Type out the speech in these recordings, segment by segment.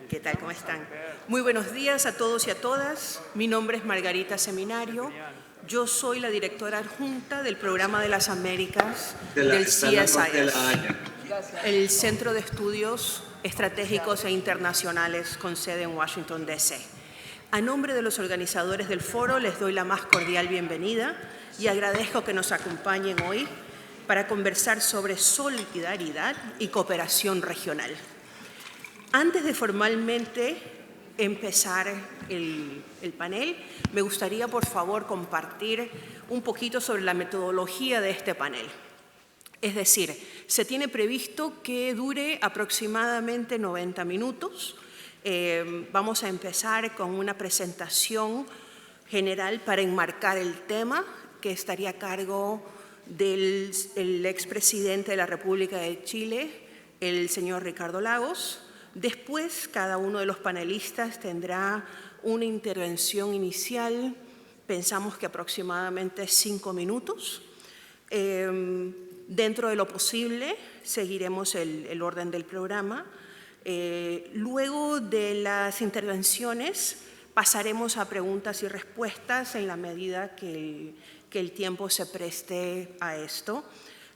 ¿Qué tal? ¿Cómo están? Muy buenos días a todos y a todas. Mi nombre es Margarita Seminario. Yo soy la directora adjunta del Programa de las Américas del CSIS, el Centro de Estudios Estratégicos e Internacionales con sede en Washington, D.C. A nombre de los organizadores del foro les doy la más cordial bienvenida y agradezco que nos acompañen hoy para conversar sobre solidaridad y cooperación regional. Antes de formalmente empezar el panel, me gustaría, por favor, compartir un poquito sobre la metodología de este panel. Es decir, se tiene previsto que dure aproximadamente 90 minutos. Vamos a empezar con una presentación general para enmarcar el tema, que estaría a cargo del expresidente de la República de Chile, el señor Ricardo Lagos. Después, cada uno de los panelistas tendrá una intervención inicial, pensamos que aproximadamente 5 minutos. Dentro de lo posible, seguiremos el orden del programa. Luego de las intervenciones, pasaremos a preguntas y respuestas en la medida que el tiempo se preste a esto.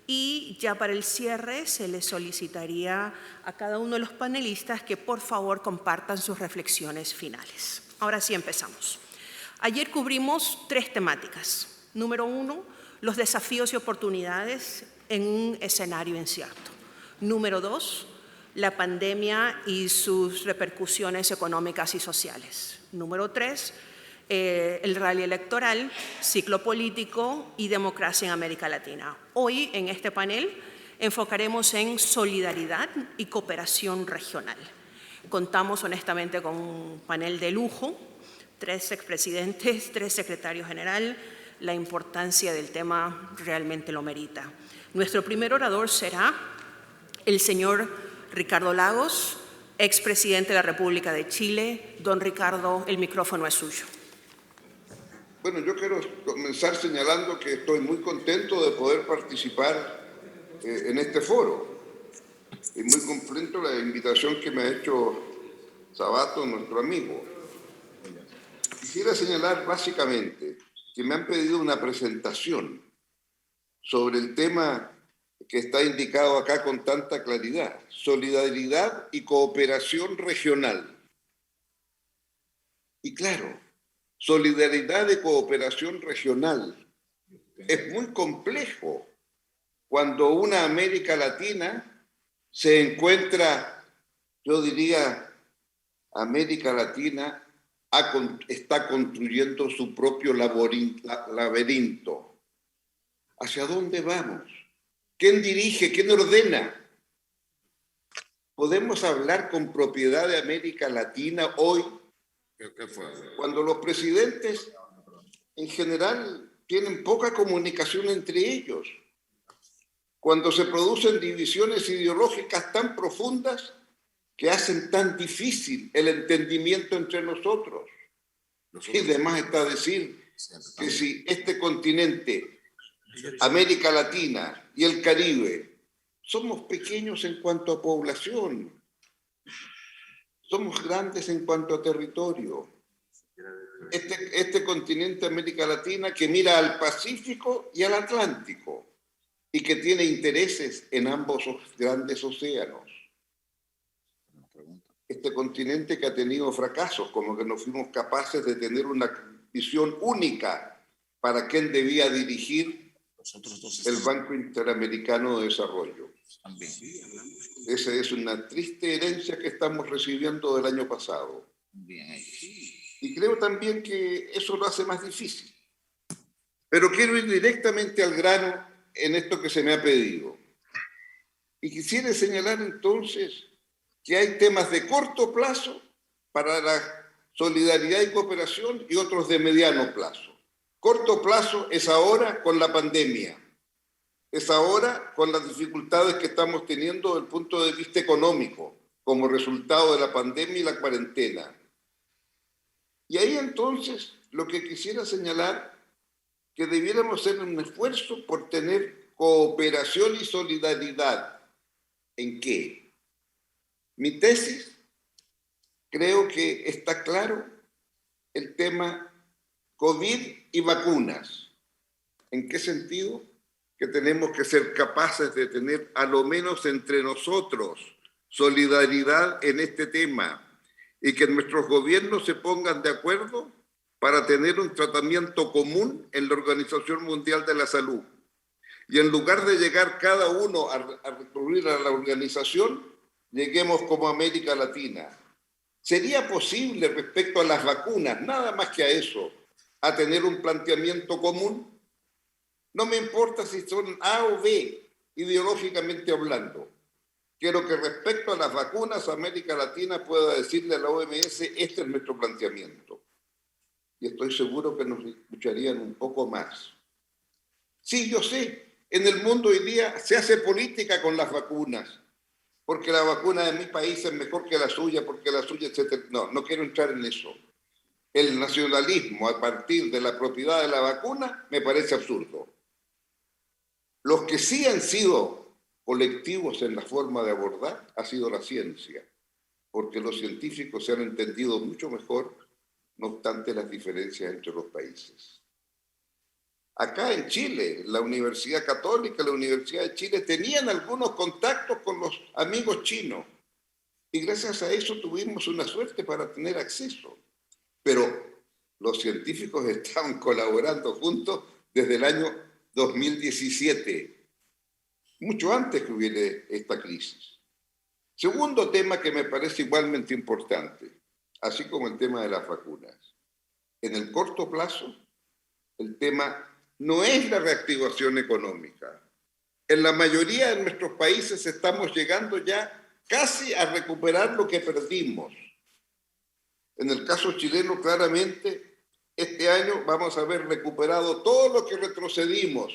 Y ya para el cierre se les solicitaría a cada uno de los panelistas que por favor compartan sus reflexiones finales. Ahora sí empezamos. Ayer cubrimos 3 temáticas. Número 1, los desafíos y oportunidades en un escenario incierto. Número 2, la pandemia y sus repercusiones económicas y sociales. Número 3, el rally electoral, ciclo político y democracia en América Latina. Hoy, en este panel, enfocaremos en solidaridad y cooperación regional. Contamos honestamente con un panel de lujo, 3 expresidentes, 3 secretarios generales. La importancia del tema realmente lo merita. Nuestro primer orador será el señor Ricardo Lagos, expresidente de la República de Chile. Don Ricardo, el micrófono es suyo. Bueno, yo quiero comenzar señalando que estoy muy contento de poder participar en este foro y muy contento de la invitación que me ha hecho Sabato, nuestro amigo. Quisiera señalar básicamente que me han pedido una presentación sobre el tema que está indicado acá con tanta claridad: solidaridad y cooperación regional. Y claro, solidaridad y cooperación regional es muy complejo cuando una América Latina se encuentra, yo diría, América Latina está construyendo su propio laberinto. ¿Hacia dónde vamos? ¿Quién dirige? ¿Quién ordena? ¿Podemos hablar con propiedad de América Latina hoy? Cuando los presidentes en general tienen poca comunicación entre ellos, cuando se producen divisiones ideológicas tan profundas que hacen tan difícil el entendimiento entre nosotros. Y además está decir que si este continente, América Latina y el Caribe, somos pequeños en cuanto a población, somos grandes en cuanto a territorio. Este continente, América Latina, que mira al Pacífico y al Atlántico y que tiene intereses en ambos grandes océanos. Este continente que ha tenido fracasos, como que no fuimos capaces de tener una visión única para quién debía dirigir el Banco Interamericano de Desarrollo. Esa es una triste herencia que estamos recibiendo del año pasado. Y creo también que eso lo hace más difícil. Pero quiero ir directamente al grano en esto que se me ha pedido. Y quisiera señalar entonces que hay temas de corto plazo para la solidaridad y cooperación y otros de mediano plazo. Corto plazo es ahora con la pandemia. Es ahora con las dificultades que estamos teniendo desde el punto de vista económico, como resultado de la pandemia y la cuarentena. Y ahí entonces lo que quisiera señalar, que debiéramos hacer un esfuerzo por tener cooperación y solidaridad. ¿En qué? Mi tesis, creo que está claro el tema COVID y vacunas. ¿En qué sentido? Que tenemos que ser capaces de tener, a lo menos entre nosotros, solidaridad en este tema y que nuestros gobiernos se pongan de acuerdo para tener un tratamiento común en la Organización Mundial de la Salud. Y en lugar de llegar cada uno a recurrir a la organización, lleguemos como América Latina. ¿Sería posible respecto a las vacunas, nada más que a eso, a tener un planteamiento común? No me importa si son A o B, ideológicamente hablando. Quiero que respecto a las vacunas, América Latina pueda decirle a la OMS, este es nuestro planteamiento. Y estoy seguro que nos escucharían un poco más. Sí, yo sé, en el mundo hoy día se hace política con las vacunas, porque la vacuna de mi país es mejor que la suya, porque la suya, etc. No, no quiero entrar en eso. El nacionalismo a partir de la propiedad de la vacuna me parece absurdo. Los que sí han sido colectivos en la forma de abordar ha sido la ciencia, porque los científicos se han entendido mucho mejor, no obstante las diferencias entre los países. Acá en Chile, la Universidad Católica, la Universidad de Chile, tenían algunos contactos con los amigos chinos y gracias a eso tuvimos una suerte para tener acceso. Pero los científicos estaban colaborando juntos desde el año 2017, mucho antes que hubiera esta crisis. Segundo tema que me parece igualmente importante, así como el tema de las vacunas. En el corto plazo, el tema no es la reactivación económica. En la mayoría de nuestros países estamos llegando ya casi a recuperar lo que perdimos. En el caso chileno, claramente, este año vamos a haber recuperado todo lo que retrocedimos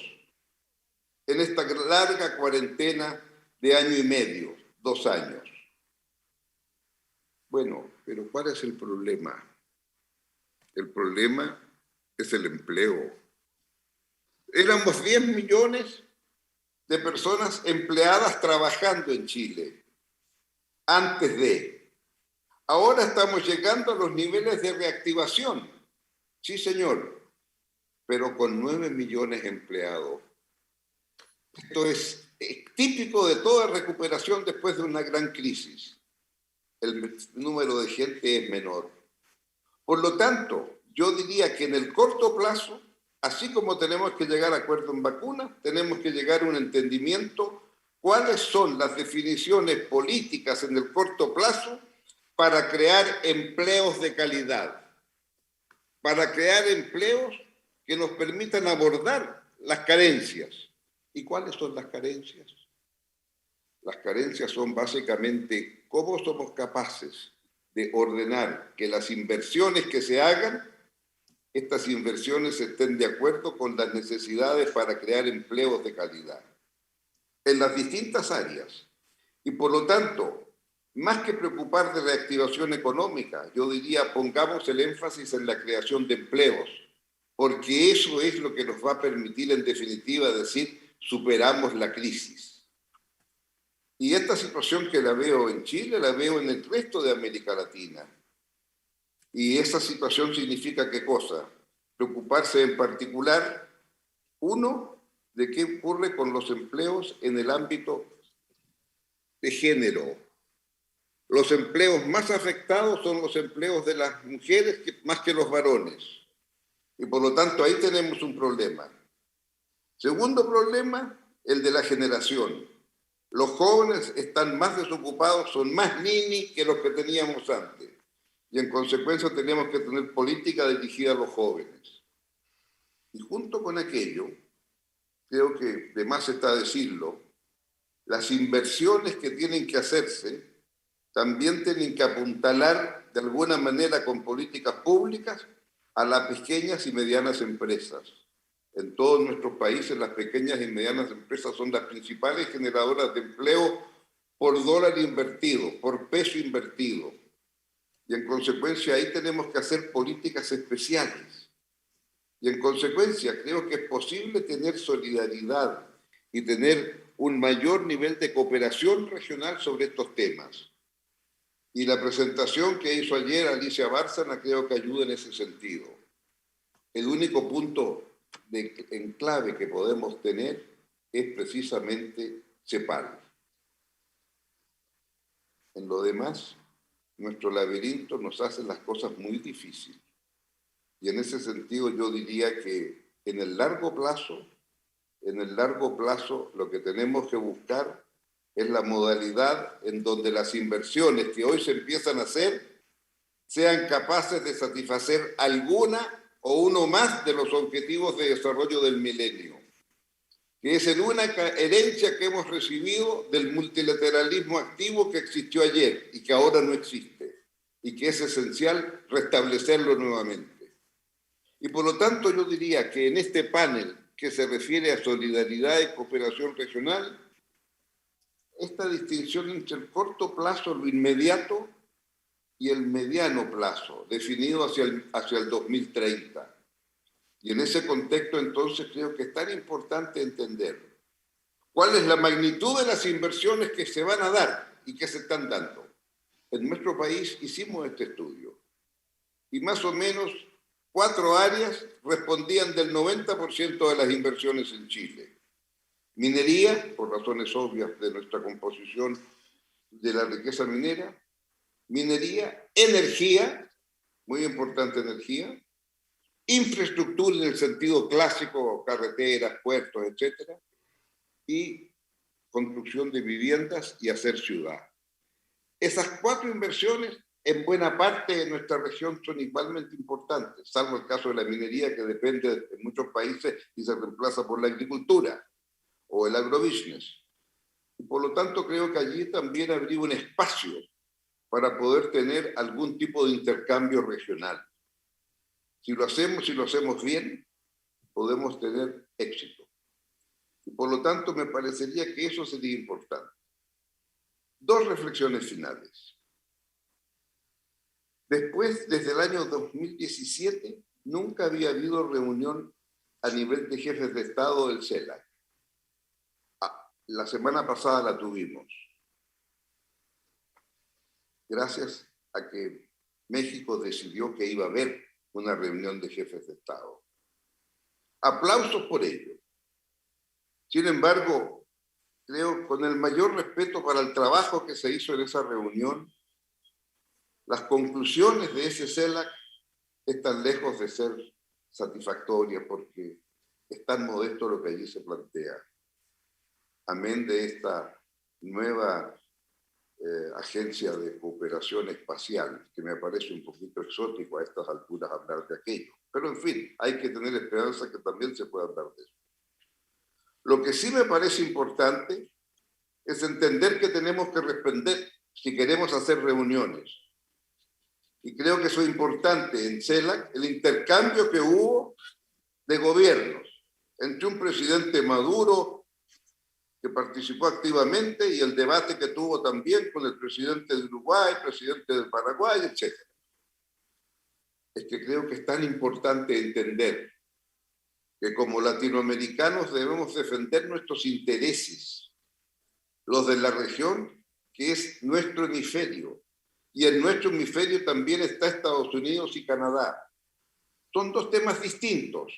en esta larga cuarentena de año y medio, 2 años. Bueno, pero ¿cuál es el problema? El problema es el empleo. Éramos 10 millones de personas empleadas trabajando en Chile antes de. Ahora estamos llegando a los niveles de reactivación. Sí, señor, pero con 9 millones de empleados. Esto es típico de toda recuperación después de una gran crisis. El número de gente es menor. Por lo tanto, yo diría que en el corto plazo, así como tenemos que llegar a acuerdo en vacunas, tenemos que llegar a un entendimiento cuáles son las definiciones políticas en el corto plazo para crear empleos de calidad, para crear empleos que nos permitan abordar las carencias. ¿Y cuáles son las carencias? Las carencias son básicamente cómo somos capaces de ordenar que las inversiones que se hagan, estas inversiones estén de acuerdo con las necesidades para crear empleos de calidad en las distintas áreas. Y por lo tanto, más que preocupar de reactivación económica, yo diría pongamos el énfasis en la creación de empleos, porque eso es lo que nos va a permitir en definitiva decir superamos la crisis. Y esta situación que la veo en Chile, la veo en el resto de América Latina. Y esa situación significa ¿qué cosa? Preocuparse en particular, uno, de qué ocurre con los empleos en el ámbito de género. Los empleos más afectados son los empleos de las mujeres más que los varones. Y por lo tanto ahí tenemos un problema. Segundo problema, el de la generación. Los jóvenes están más desocupados, son más ninis que los que teníamos antes. Y en consecuencia tenemos que tener política dirigida a los jóvenes. Y junto con aquello, creo que de más está decirlo, las inversiones que tienen que hacerse también tienen que apuntalar de alguna manera con políticas públicas a las pequeñas y medianas empresas. En todos nuestros países las pequeñas y medianas empresas son las principales generadoras de empleo por dólar invertido, por peso invertido. Y en consecuencia ahí tenemos que hacer políticas especiales. Y en consecuencia creo que es posible tener solidaridad y tener un mayor nivel de cooperación regional sobre estos temas. Y la presentación que hizo ayer Alicia Bárcena creo que ayuda en ese sentido. El único punto en clave que podemos tener es precisamente CEPAL. En lo demás, nuestro laberinto nos hace las cosas muy difíciles. Y en ese sentido yo diría que en el largo plazo, lo que tenemos que buscar es la modalidad en donde las inversiones que hoy se empiezan a hacer sean capaces de satisfacer alguna o uno más de los objetivos de desarrollo del milenio, que es en una herencia que hemos recibido del multilateralismo activo que existió ayer y que ahora no existe, y que es esencial restablecerlo nuevamente. Y por lo tanto yo diría que en este panel que se refiere a solidaridad y cooperación regional, esta distinción entre el corto plazo, lo inmediato, y el mediano plazo, definido hacia el 2030. Y en ese contexto, entonces, creo que es tan importante entender cuál es la magnitud de las inversiones que se van a dar y que se están dando. En nuestro país hicimos este estudio y más o menos 4 áreas respondían del 90% de las inversiones en Chile. Minería, por razones obvias de nuestra composición de la riqueza minera. Minería, energía, muy importante energía, infraestructura en el sentido clásico, carreteras, puertos, etcétera, y construcción de viviendas y hacer ciudad. Esas 4 inversiones en buena parte de nuestra región son igualmente importantes, salvo el caso de la minería que depende de muchos países y se reemplaza por la agricultura o el agrobusiness. Y por lo tanto creo que allí también habría un espacio para poder tener algún tipo de intercambio regional. Si lo hacemos bien, podemos tener éxito. Y por lo tanto, me parecería que eso sería importante. 2 reflexiones finales. Después, desde el año 2017, nunca había habido reunión a nivel de jefes de Estado del CELAC. La semana pasada la tuvimos. Gracias a que México decidió que iba a haber una reunión de jefes de Estado. Aplausos por ello. Sin embargo, creo, con el mayor respeto para el trabajo que se hizo en esa reunión, las conclusiones de ese CELAC están lejos de ser satisfactorias porque es tan modesto lo que allí se plantea. Amén de esta nueva agencia de cooperación espacial, que me parece un poquito exótico a estas alturas hablar de aquello. Pero en fin, hay que tener esperanza que también se pueda hablar de eso. Lo que sí me parece importante es entender que tenemos que responder si queremos hacer reuniones. Y creo que eso es importante en CELAC, el intercambio que hubo de gobiernos entre un presidente Maduro que participó activamente y el debate que tuvo también con el presidente de Uruguay, presidente de Paraguay, etc. Es que creo que es tan importante entender que como latinoamericanos debemos defender nuestros intereses, los de la región, que es nuestro hemisferio, y en nuestro hemisferio también está Estados Unidos y Canadá. Son 2 temas distintos.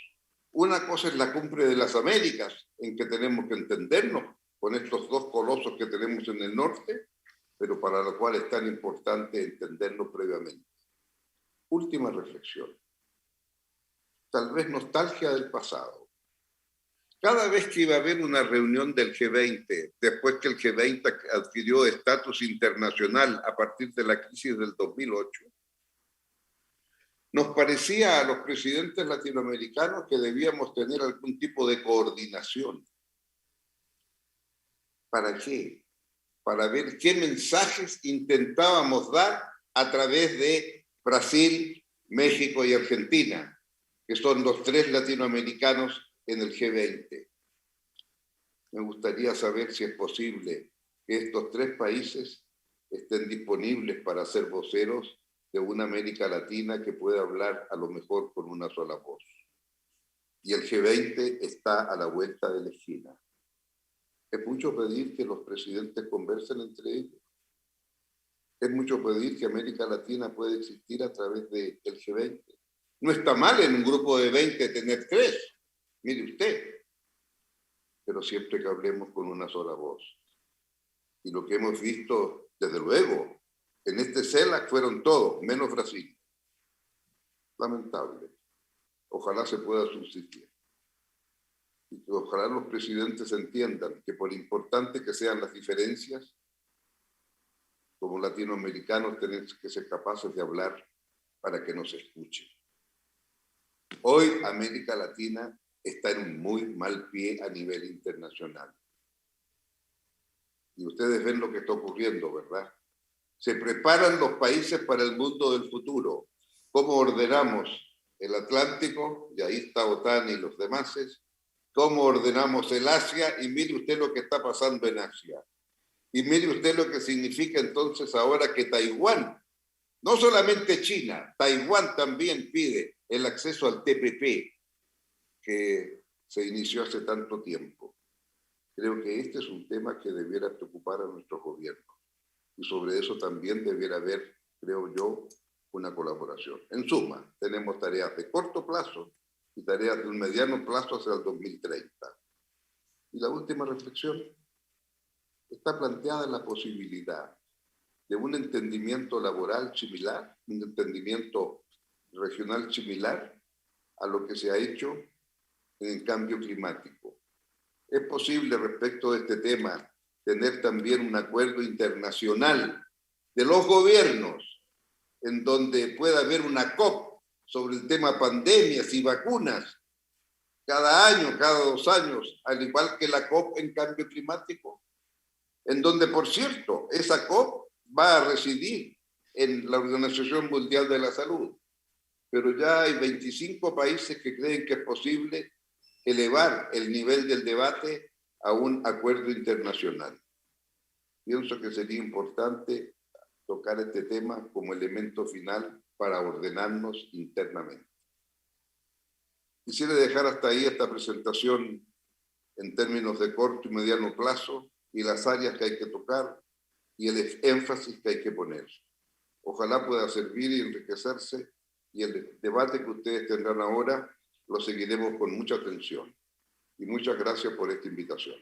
Una cosa es la cumbre de las Américas, en que tenemos que entendernos con estos 2 colosos que tenemos en el norte, pero para lo cual es tan importante entendernos previamente. Última reflexión. Tal vez nostalgia del pasado. Cada vez que iba a haber una reunión del G20, después que el G20 adquirió estatus internacional a partir de la crisis del 2008, nos parecía a los presidentes latinoamericanos que debíamos tener algún tipo de coordinación. ¿Para qué? Para ver qué mensajes intentábamos dar a través de Brasil, México y Argentina, que son los 3 latinoamericanos en el G20. Me gustaría saber si es posible que estos 3 países estén disponibles para ser voceros de una América Latina que pueda hablar a lo mejor con una sola voz. Y el G20 está a la vuelta de la esquina. Es mucho pedir que los presidentes conversen entre ellos. Es mucho pedir que América Latina puede existir a través del G20. No está mal en un grupo de 20 tener 3, mire usted, pero siempre que hablemos con una sola voz. Y lo que hemos visto, desde luego, en este CELAC fueron todos, menos Brasil. Lamentable. Ojalá se pueda subsistir. Y que ojalá los presidentes entiendan que por importante que sean las diferencias, como latinoamericanos tenemos que ser capaces de hablar para que nos escuchen. Hoy América Latina está en un muy mal pie a nivel internacional. Y ustedes ven lo que está ocurriendo, ¿verdad? Se preparan los países para el mundo del futuro. ¿Cómo ordenamos el Atlántico? Y ahí está OTAN y los demás. ¿Cómo ordenamos el Asia? Y mire usted lo que está pasando en Asia. Y mire usted lo que significa entonces ahora que Taiwán, no solamente China, Taiwán también pide el acceso al TPP, que se inició hace tanto tiempo. Creo que este es un tema que debiera preocupar a nuestros gobiernos. Y sobre eso también debiera haber, creo yo, una colaboración. En suma, tenemos tareas de corto plazo y tareas de un mediano plazo hacia el 2030. Y la última reflexión, está planteada la posibilidad de un entendimiento laboral similar, un entendimiento regional similar a lo que se ha hecho en el cambio climático. Es posible respecto de este tema tener también un acuerdo internacional de los gobiernos en donde pueda haber una COP sobre el tema pandemias y vacunas cada año, cada 2 años, al igual que la COP en cambio climático, en donde, por cierto, esa COP va a residir en la Organización Mundial de la Salud. Pero ya hay 25 países que creen que es posible elevar el nivel del debate a un acuerdo internacional. Pienso que sería importante tocar este tema como elemento final para ordenarnos internamente. Quisiera dejar hasta ahí esta presentación en términos de corto y mediano plazo y las áreas que hay que tocar y el énfasis que hay que poner. Ojalá pueda servir y enriquecerse, y el debate que ustedes tendrán ahora lo seguiremos con mucha atención. Y muchas gracias por esta invitación.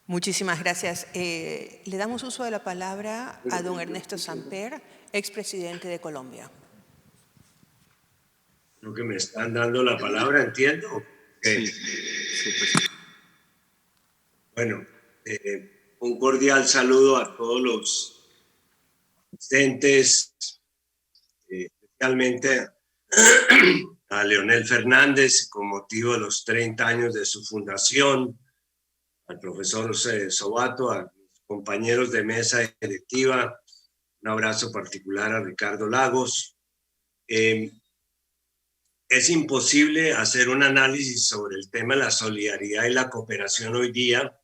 Muchísimas gracias. Le damos uso de la palabra a don Ernesto Samper, expresidente de Colombia. Creo que me están dando la palabra, ¿entiendo? Sí, sí, pues. Bueno, un cordial saludo a todos los asistentes, especialmente a Leonel Fernández con motivo de los 30 años de su fundación, al profesor Sobato, a mis compañeros de mesa directiva, un abrazo particular a Ricardo Lagos. Es imposible hacer un análisis sobre el tema de la solidaridad y la cooperación hoy día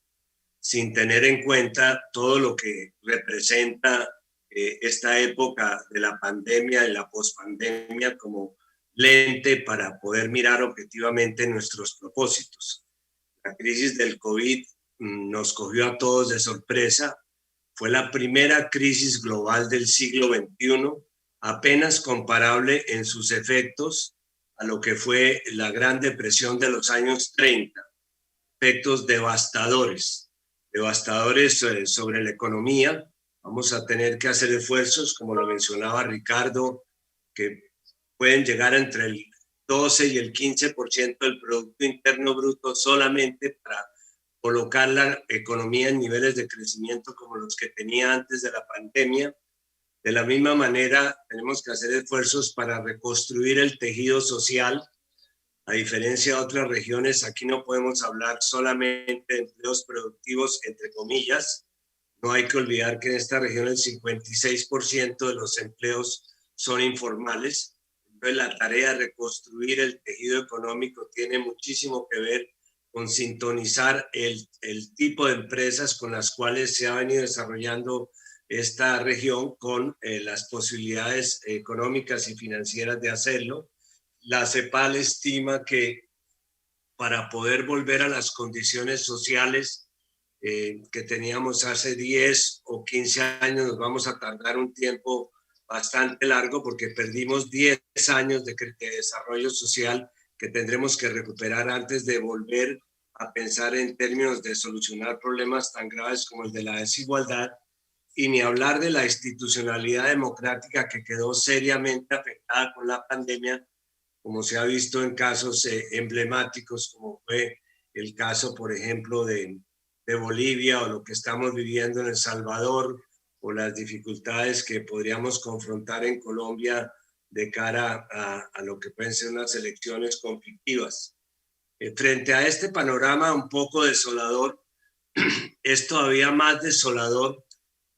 sin tener en cuenta todo lo que representa esta época de la pandemia y la pospandemia como lente para poder mirar objetivamente nuestros propósitos. La crisis del COVID nos cogió a todos de sorpresa. Fue la primera crisis global del siglo XXI, apenas comparable en sus efectos a lo que fue la Gran Depresión de los años 30. Efectos devastadores sobre la economía. Vamos a tener que hacer esfuerzos, como lo mencionaba Ricardo, que pueden llegar entre el 12 y el 15% del Producto Interno Bruto solamente para colocar la economía en niveles de crecimiento como los que tenía antes de la pandemia. De la misma manera, tenemos que hacer esfuerzos para reconstruir el tejido social. A diferencia de otras regiones, aquí no podemos hablar solamente de empleos productivos, entre comillas. No hay que olvidar que en esta región el 56% de los empleos son informales. Entonces, la tarea de reconstruir el tejido económico tiene muchísimo que ver con sintonizar el tipo de empresas con las cuales se ha venido desarrollando esta región con las posibilidades económicas y financieras de hacerlo. La CEPAL estima que para poder volver a las condiciones sociales que teníamos hace 10 o 15 años. Nos vamos a tardar un tiempo bastante largo porque perdimos 10 años de desarrollo social que tendremos que recuperar antes de volver a pensar en términos de solucionar problemas tan graves como el de la desigualdad, y ni hablar de la institucionalidad democrática que quedó seriamente afectada con la pandemia, como se ha visto en casos emblemáticos, como fue el caso, por ejemplo, de Bolivia, o lo que estamos viviendo en El Salvador, o las dificultades que podríamos confrontar en Colombia de cara a lo que pueden ser unas elecciones conflictivas. Frente a este panorama un poco desolador, es todavía más desolador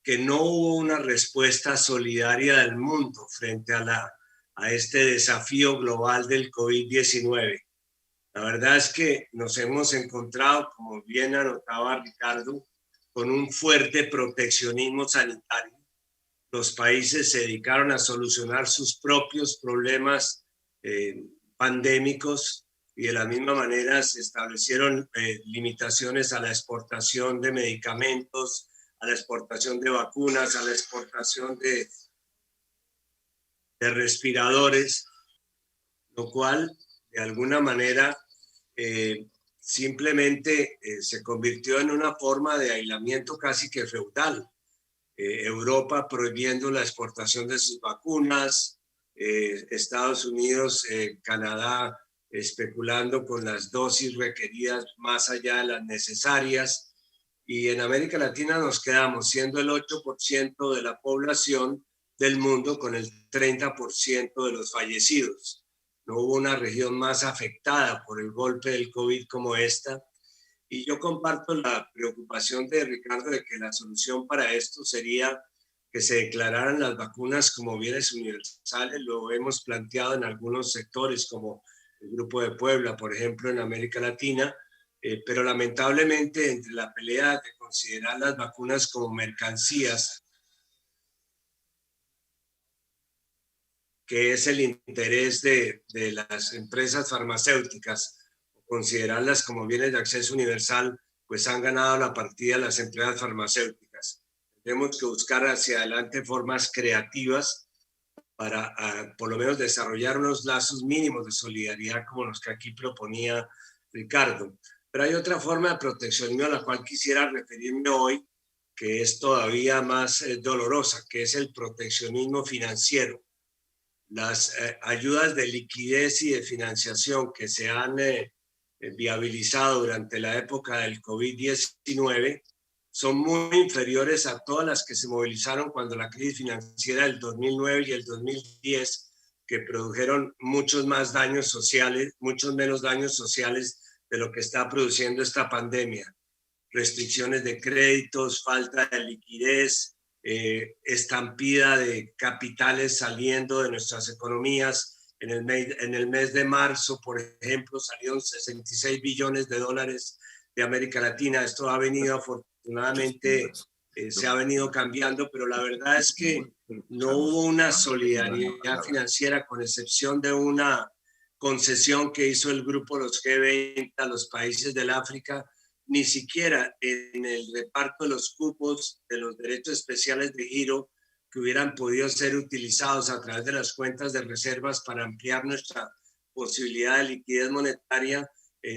que no hubo una respuesta solidaria del mundo frente a este desafío global del COVID-19. La verdad es que nos hemos encontrado, como bien anotaba Ricardo, con un fuerte proteccionismo sanitario. Los países se dedicaron a solucionar sus propios problemas pandémicos, y de la misma manera se establecieron limitaciones a la exportación de medicamentos, a la exportación de vacunas, a la exportación de respiradores, lo cual de alguna manera simplemente se convirtió en una forma de aislamiento casi que feudal. Europa prohibiendo la exportación de sus vacunas, Estados Unidos, Canadá especulando con las dosis requeridas más allá de las necesarias, y en América Latina nos quedamos siendo el 8% de la población del mundo con el 30% de los fallecidos. No hubo una región más afectada por el golpe del COVID como esta. Y yo comparto la preocupación de Ricardo de que la solución para esto sería que se declararan las vacunas como bienes universales. Lo hemos planteado en algunos sectores, como el Grupo de Puebla, por ejemplo, en América Latina, pero lamentablemente entre la pelea de considerar las vacunas como mercancías, que es el interés de las empresas farmacéuticas, considerarlas como bienes de acceso universal, pues han ganado la partida las empresas farmacéuticas. Tenemos que buscar hacia adelante formas creativas para por lo menos desarrollar unos lazos mínimos de solidaridad como los que aquí proponía Ricardo. Pero hay otra forma de proteccionismo a la cual quisiera referirme hoy, que es todavía más dolorosa, que es el proteccionismo financiero. Las ayudas de liquidez y de financiación que se han viabilizado durante la época del COVID-19 son muy inferiores a todas las que se movilizaron cuando la crisis financiera del 2009 y el 2010, que produjeron muchos más daños sociales, muchos menos daños sociales de lo que está produciendo esta pandemia. Restricciones de créditos, falta de liquidez, estampida de capitales saliendo de nuestras economías. En el mes de marzo, por ejemplo, salieron 66 billones de dólares de América Latina. Esto ha venido, afortunadamente, se ha venido cambiando, pero la verdad es que no hubo una solidaridad financiera, con excepción de una concesión que hizo el grupo Los G20 a los países del África. Ni siquiera en el reparto de los cupos de los derechos especiales de giro que hubieran podido ser utilizados a través de las cuentas de reservas para ampliar nuestra posibilidad de liquidez monetaria,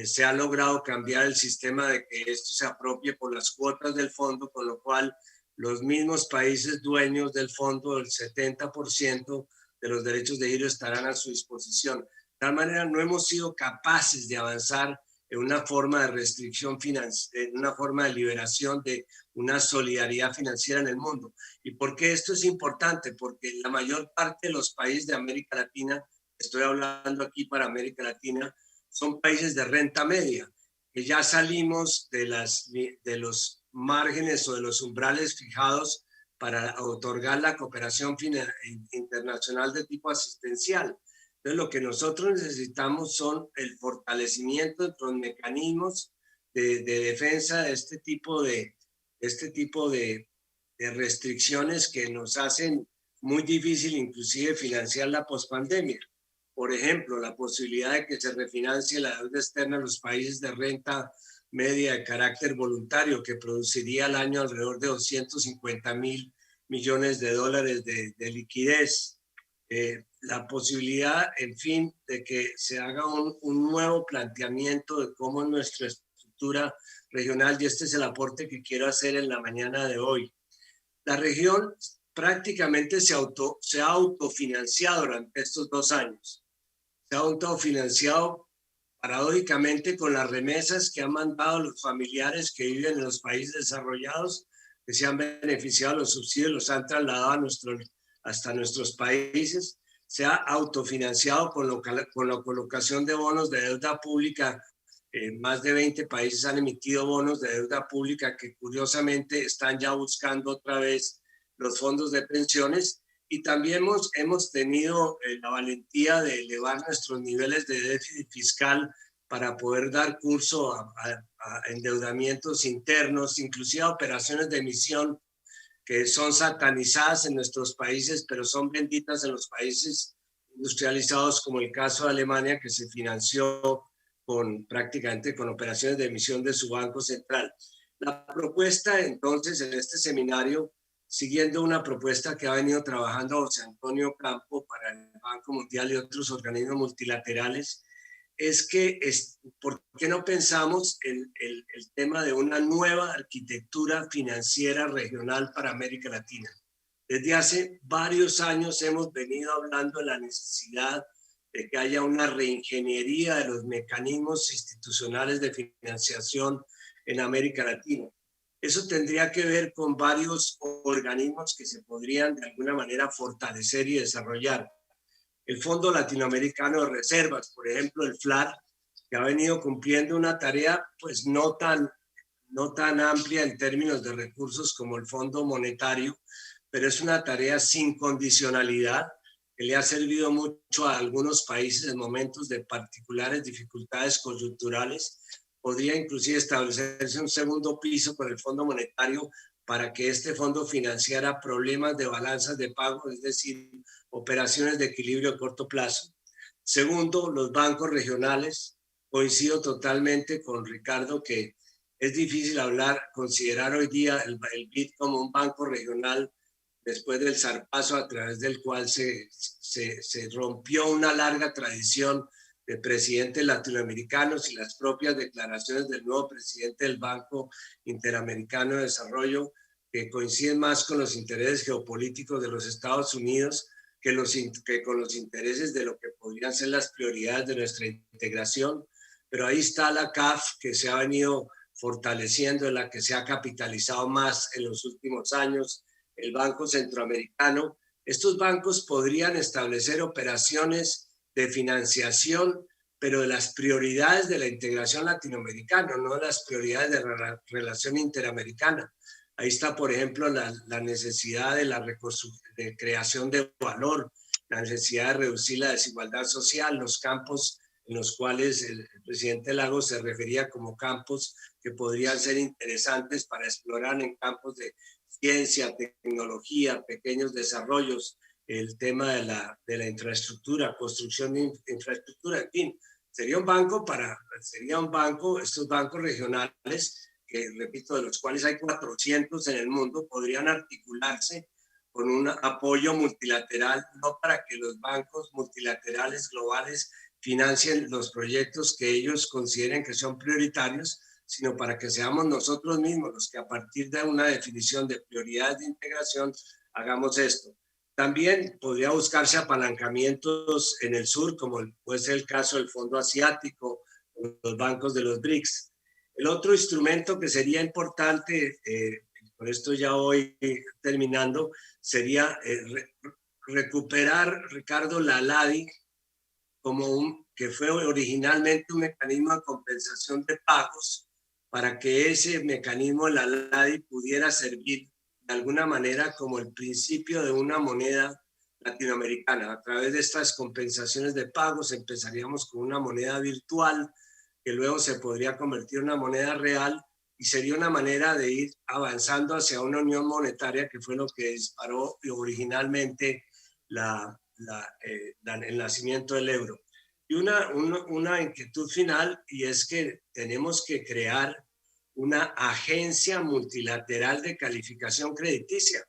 se ha logrado cambiar el sistema de que esto se apropie por las cuotas del fondo, con lo cual los mismos países dueños del fondo, el 70% de los derechos de giro estarán a su disposición. De tal manera, no hemos sido capaces de avanzar en una forma de restricción financiera, en una forma de liberación de una solidaridad financiera en el mundo. ¿Y por qué esto es importante? Porque la mayor parte de los países de América Latina, estoy hablando aquí para América Latina, son países de renta media, que ya salimos de los márgenes o de los umbrales fijados para otorgar la cooperación internacional de tipo asistencial. Entonces, lo que nosotros necesitamos son el fortalecimiento de los mecanismos de defensa de este tipo de restricciones que nos hacen muy difícil inclusive financiar la pospandemia. Por ejemplo, la posibilidad de que se refinancie la deuda externa en los países de renta media de carácter voluntario que produciría al año alrededor de 250.000 millones de dólares de liquidez. La posibilidad, en fin, de que se haga un nuevo planteamiento de cómo es nuestra estructura regional, y este es el aporte que quiero hacer en la mañana de hoy. La región prácticamente se ha autofinanciado durante estos 2 años. Se ha autofinanciado paradójicamente con las remesas que han mandado los familiares que viven en los países desarrollados, que se han beneficiado, los subsidios los han trasladado hasta nuestros países. Se ha autofinanciado con la colocación de bonos de deuda pública. Más de 20 países han emitido bonos de deuda pública que curiosamente están ya buscando otra vez los fondos de pensiones, y también hemos tenido la valentía de elevar nuestros niveles de déficit fiscal para poder dar curso a endeudamientos internos, inclusive a operaciones de emisión que son satanizadas en nuestros países, pero son benditas en los países industrializados, como el caso de Alemania, que se financió prácticamente con operaciones de emisión de su Banco Central. La propuesta, entonces, en este seminario, siguiendo una propuesta que ha venido trabajando José Antonio Campo para el Banco Mundial y otros organismos multilaterales, es que, ¿por qué no pensamos el tema de una nueva arquitectura financiera regional para América Latina? Desde hace varios años hemos venido hablando de la necesidad de que haya una reingeniería de los mecanismos institucionales de financiación en América Latina. Eso tendría que ver con varios organismos que se podrían de alguna manera fortalecer y desarrollar. El Fondo Latinoamericano de Reservas, por ejemplo, el FLAR, que ha venido cumpliendo una tarea pues no tan amplia en términos de recursos como el Fondo Monetario, pero es una tarea sin condicionalidad que le ha servido mucho a algunos países en momentos de particulares dificultades coyunturales. Podría inclusive establecerse un segundo piso con el Fondo Monetario para que este fondo financiara problemas de balanzas de pago, es decir, operaciones de equilibrio a corto plazo. Segundo, los bancos regionales. Coincido totalmente con Ricardo que es difícil considerar hoy día el BID como un banco regional después del zarpazo a través del cual se rompió una larga tradición de presidentes latinoamericanos y las propias declaraciones del nuevo presidente del Banco Interamericano de Desarrollo, que coinciden más con los intereses geopolíticos de los Estados Unidos que con los intereses de lo que podrían ser las prioridades de nuestra integración. Pero ahí está la CAF, que se ha venido fortaleciendo, en la que se ha capitalizado más en los últimos años, el Banco Centroamericano. Estos bancos podrían establecer operaciones de financiación, pero de las prioridades de la integración latinoamericana, no de las prioridades de la relación interamericana. Ahí está, por ejemplo, la necesidad de creación de valor, la necesidad de reducir la desigualdad social, los campos en los cuales el presidente Lagos se refería como campos que podrían ser interesantes para explorar en campos de ciencia, tecnología, pequeños desarrollos, el tema de la infraestructura, construcción de infraestructura, en fin, sería un banco, estos bancos regionales, que repito, de los cuales hay 400 en el mundo, podrían articularse con un apoyo multilateral, no para que los bancos multilaterales globales financien los proyectos que ellos consideren que son prioritarios, sino para que seamos nosotros mismos los que a partir de una definición de prioridades de integración hagamos esto. También podría buscarse apalancamientos en el sur, como puede ser el caso del Fondo Asiático, los bancos de los BRICS. El otro instrumento que sería importante, por esto ya voy terminando, sería recuperar, Ricardo, la LADI que fue originalmente un mecanismo de compensación de pagos, para que ese mecanismo, la LADI, pudiera servir de alguna manera como el principio de una moneda latinoamericana. A través de estas compensaciones de pagos empezaríamos con una moneda virtual que luego se podría convertir en una moneda real y sería una manera de ir avanzando hacia una unión monetaria, que fue lo que disparó originalmente el nacimiento del euro. Y una inquietud final, y es que tenemos que crear una agencia multilateral de calificación crediticia.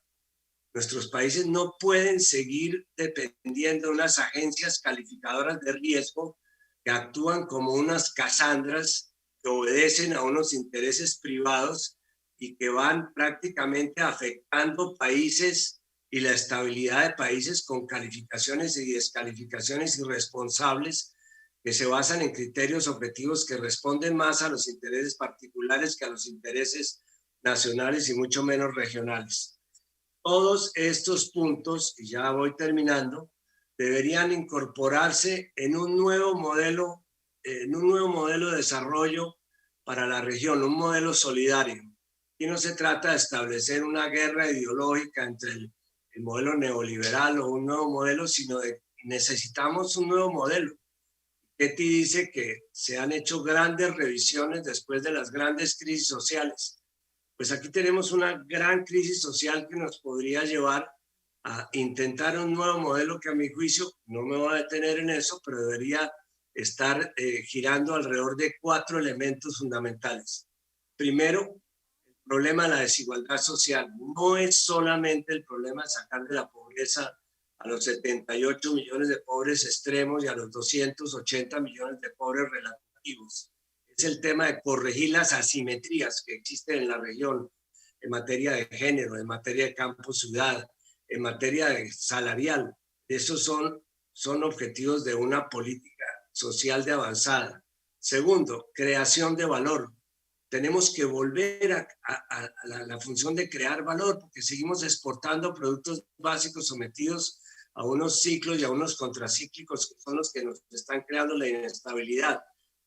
Nuestros países no pueden seguir dependiendo de unas agencias calificadoras de riesgo que actúan como unas casandras que obedecen a unos intereses privados y que van prácticamente afectando países y la estabilidad de países con calificaciones y descalificaciones irresponsables que se basan en criterios objetivos que responden más a los intereses particulares que a los intereses nacionales y mucho menos regionales. Todos estos puntos, y ya voy terminando, deberían incorporarse en un nuevo modelo de desarrollo para la región, un modelo solidario. Y no se trata de establecer una guerra ideológica entre el modelo neoliberal o un nuevo modelo, sino de necesitamos un nuevo modelo. Ketty dice que se han hecho grandes revisiones después de las grandes crisis sociales. Pues aquí tenemos una gran crisis social que nos podría llevar a intentar un nuevo modelo que a mi juicio, no me voy a detener en eso, pero debería estar girando alrededor de 4 elementos fundamentales. Primero, el problema de la desigualdad social. No es solamente el problema de sacar de la pobreza a los 78 millones de pobres extremos y a los 280 millones de pobres relativos. Es el tema de corregir las asimetrías que existen en la región en materia de género, en materia de campo-ciudad, en materia de salarial. Esos son objetivos de una política social de avanzada. Segundo, creación de valor. Tenemos que volver a la función de crear valor porque seguimos exportando productos básicos sometidos a unos ciclos y a unos contracíclicos que son los que nos están creando la inestabilidad.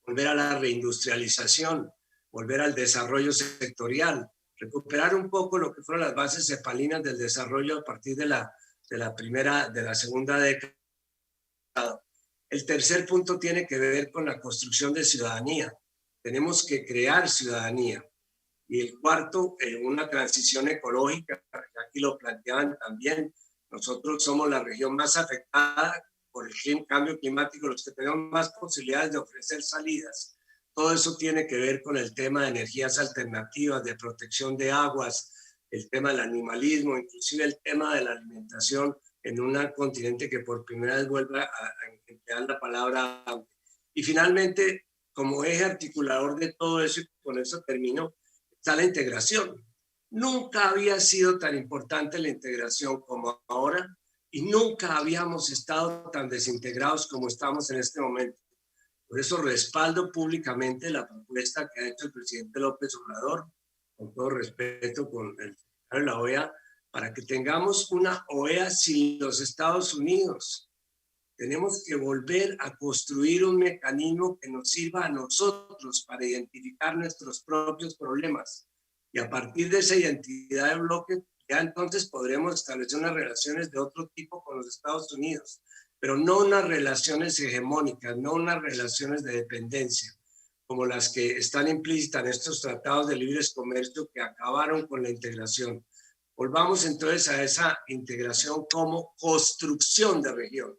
Volver a la reindustrialización, volver al desarrollo sectorial, recuperar un poco lo que fueron las bases cepalinas del desarrollo a partir de la segunda década. El tercer punto tiene que ver con la construcción de ciudadanía. Tenemos que crear ciudadanía. Y el cuarto, una transición ecológica, aquí lo planteaban también. Nosotros somos la región más afectada por el cambio climático, los que tenemos más posibilidades de ofrecer salidas. Todo eso tiene que ver con el tema de energías alternativas, de protección de aguas, el tema del animalismo, inclusive el tema de la alimentación en un continente que por primera vez vuelve a emplear la palabra hambre. Y finalmente, como eje articulador de todo eso, y con eso termino, está la integración. Nunca había sido tan importante la integración como ahora y nunca habíamos estado tan desintegrados como estamos en este momento. Por eso respaldo públicamente la propuesta que ha hecho el presidente López Obrador, con todo respeto con el secretario de la OEA, para que tengamos una OEA sin los Estados Unidos. Tenemos que volver a construir un mecanismo que nos sirva a nosotros para identificar nuestros propios problemas. Y a partir de esa identidad de bloque, ya entonces podremos establecer unas relaciones de otro tipo con los Estados Unidos, pero no unas relaciones hegemónicas, no unas relaciones de dependencia, como las que están implícitas en estos tratados de libre comercio que acabaron con la integración. Volvamos entonces a esa integración como construcción de región.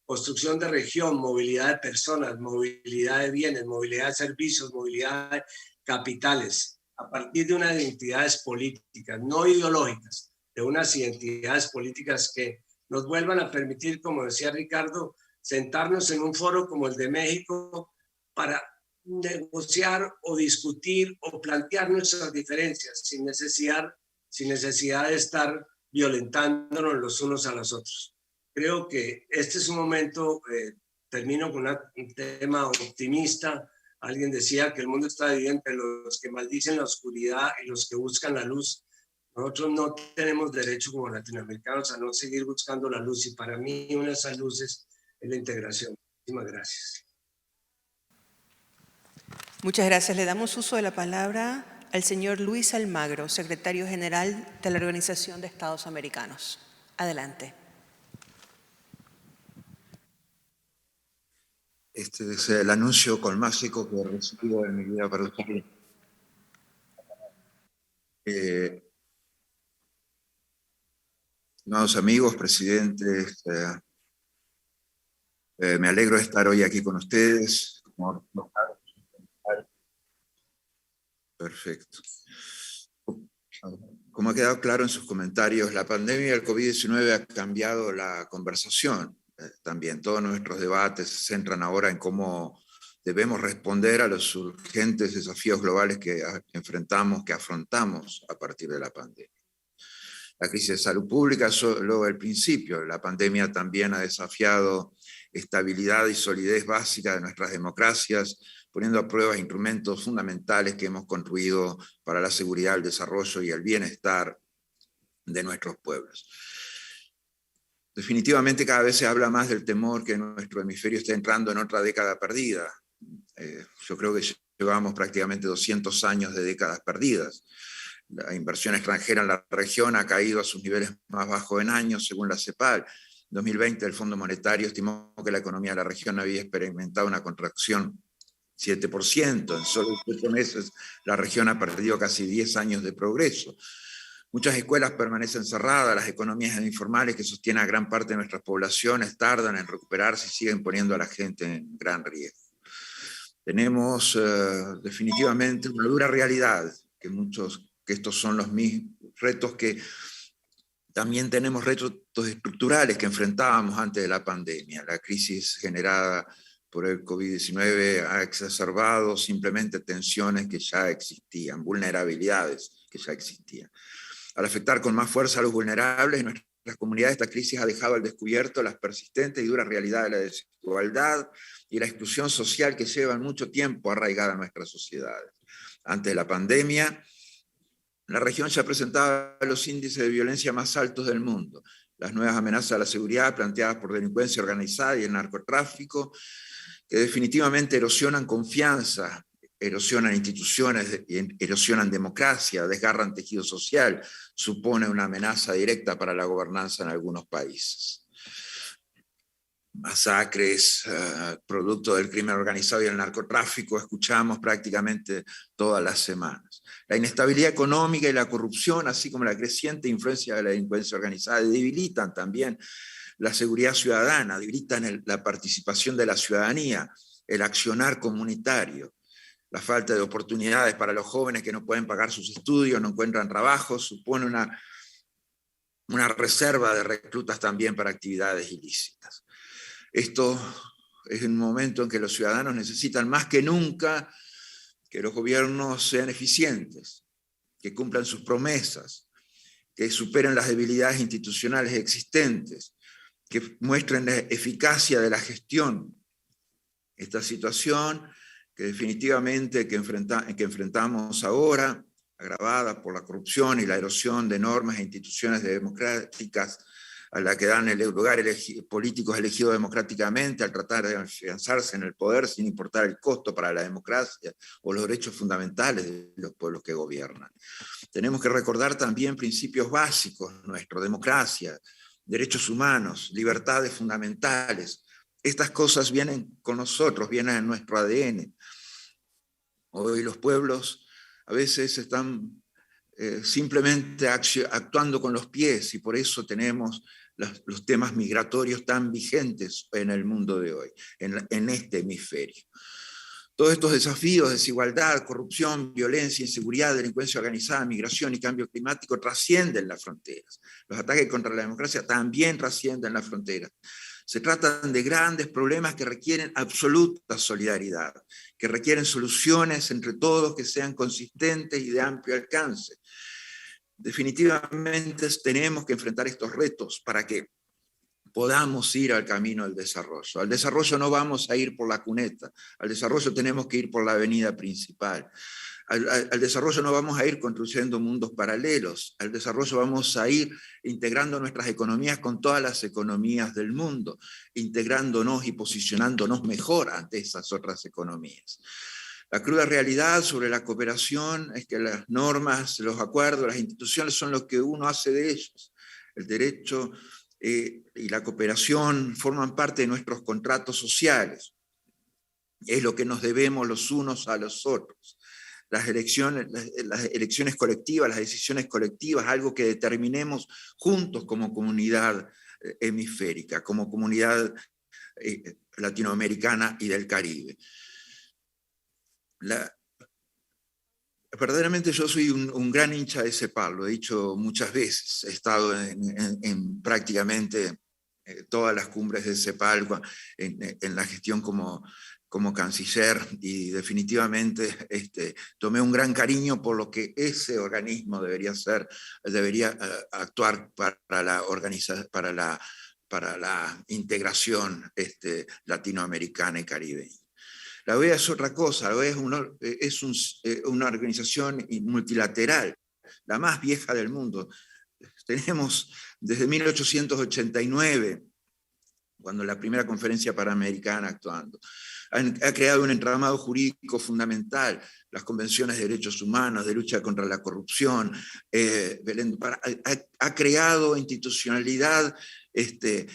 Construcción de región, movilidad de personas, movilidad de bienes, movilidad de servicios, movilidad de capitales, a partir de unas identidades políticas, no ideológicas, de unas identidades políticas que nos vuelvan a permitir, como decía Ricardo, sentarnos en un foro como el de México para negociar o discutir o plantear nuestras diferencias sin necesidad de estar violentándonos los unos a los otros. Creo que este es un momento, termino con un tema optimista. Alguien decía que el mundo está dividido entre los que maldicen la oscuridad y los que buscan la luz. Nosotros no tenemos derecho como latinoamericanos a no seguir buscando la luz y para mí una de esas luces es la integración. Muchísimas gracias. Muchas gracias. Le damos uso de la palabra al señor Luis Almagro, secretario general de la Organización de Estados Americanos. Adelante. Este es el anuncio colmágico que he recibido en mi vida personal. Estimados amigos, presidentes, Me alegro de estar hoy aquí con ustedes. Perfecto. Como ha quedado claro en sus comentarios, la pandemia del COVID-19 ha cambiado la conversación. También todos nuestros debates se centran ahora en cómo debemos responder a los urgentes desafíos globales que enfrentamos, que afrontamos a partir de la pandemia. La crisis de salud pública es solo el principio. La pandemia también ha desafiado estabilidad y solidez básica de nuestras democracias, poniendo a prueba instrumentos fundamentales que hemos construido para la seguridad, el desarrollo y el bienestar de nuestros pueblos. Definitivamente cada vez se habla más del temor que nuestro hemisferio esté entrando en otra década perdida. Yo creo que llevamos prácticamente 200 años de décadas perdidas. La inversión extranjera en la región ha caído a sus niveles más bajos en años, según la CEPAL. En 2020 el Fondo Monetario estimó que la economía de la región había experimentado una contracción 7%. En solo 7 meses la región ha perdido casi 10 años de progreso. Muchas escuelas permanecen cerradas, las economías informales que sostienen a gran parte de nuestras poblaciones tardan en recuperarse y siguen poniendo a la gente en gran riesgo. Tenemos definitivamente una dura realidad, que estos son los mismos retos que también tenemos, retos estructurales que enfrentábamos antes de la pandemia. La crisis generada por el COVID-19 ha exacerbado simplemente tensiones que ya existían, vulnerabilidades que ya existían. Al afectar con más fuerza a los vulnerables, en nuestras comunidades esta crisis ha dejado al descubierto las persistentes y duras realidades de la desigualdad y la exclusión social que llevan mucho tiempo arraigada en nuestras sociedades. Antes de la pandemia, la región ya presentaba los índices de violencia más altos del mundo. Las nuevas amenazas a la seguridad planteadas por delincuencia organizada y el narcotráfico, que definitivamente erosionan confianza, erosionan instituciones, erosionan democracia, desgarran tejido social, supone una amenaza directa para la gobernanza en algunos países. Masacres, producto del crimen organizado y el narcotráfico, escuchamos prácticamente todas las semanas. La inestabilidad económica y la corrupción, así como la creciente influencia de la delincuencia organizada, debilitan también la seguridad ciudadana, debilitan la participación de la ciudadanía, el accionar comunitario. La falta de oportunidades para los jóvenes que no pueden pagar sus estudios, no encuentran trabajo, supone una reserva de reclutas también para actividades ilícitas. Esto es un momento en que los ciudadanos necesitan más que nunca que los gobiernos sean eficientes, que cumplan sus promesas, que superen las debilidades institucionales existentes, que muestren la eficacia de la gestión. Esta situación que definitivamente que enfrentamos ahora, agravada por la corrupción y la erosión de normas e instituciones democráticas a la que dan el lugar políticos elegidos democráticamente al tratar de afianzarse en el poder sin importar el costo para la democracia o los derechos fundamentales de los pueblos que gobiernan. Tenemos que recordar también principios básicos nuestros: democracia, derechos humanos, libertades fundamentales. Estas cosas vienen con nosotros, vienen en nuestro ADN. Hoy los pueblos a veces están simplemente actuando con los pies, y por eso tenemos los temas migratorios tan vigentes en el mundo de hoy, en este hemisferio. Todos estos desafíos, desigualdad, corrupción, violencia, inseguridad, delincuencia organizada, migración y cambio climático trascienden las fronteras. Los ataques contra la democracia también trascienden las fronteras. Se tratan de grandes problemas que requieren absoluta solidaridad, que requieren soluciones entre todos que sean consistentes y de amplio alcance. Definitivamente tenemos que enfrentar estos retos para que podamos ir al camino del desarrollo. Al desarrollo no vamos a ir por la cuneta, al desarrollo tenemos que ir por la avenida principal. Al desarrollo no vamos a ir construyendo mundos paralelos, al desarrollo vamos a ir integrando nuestras economías con todas las economías del mundo, integrándonos y posicionándonos mejor ante esas otras economías. La cruda realidad sobre la cooperación es que las normas, los acuerdos, las instituciones son lo que uno hace de ellos. El derecho y la cooperación forman parte de nuestros contratos sociales. Es lo que nos debemos los unos a los otros. Las elecciones colectivas, las decisiones colectivas, algo que determinemos juntos como comunidad hemisférica, como comunidad latinoamericana y del Caribe. Verdaderamente yo soy un gran hincha de CEPAL, lo he dicho muchas veces, he estado en prácticamente todas las cumbres de CEPAL en la gestión como canciller, y definitivamente tomé un gran cariño por lo que ese organismo debería actuar para la integración latinoamericana y caribeña. La OEA es otra cosa, la OEA es una organización multilateral, la más vieja del mundo. Tenemos desde 1889, cuando la primera conferencia panamericana actuando. Ha creado un entramado jurídico fundamental, las convenciones de derechos humanos, de lucha contra la corrupción, ha creado institucionalidad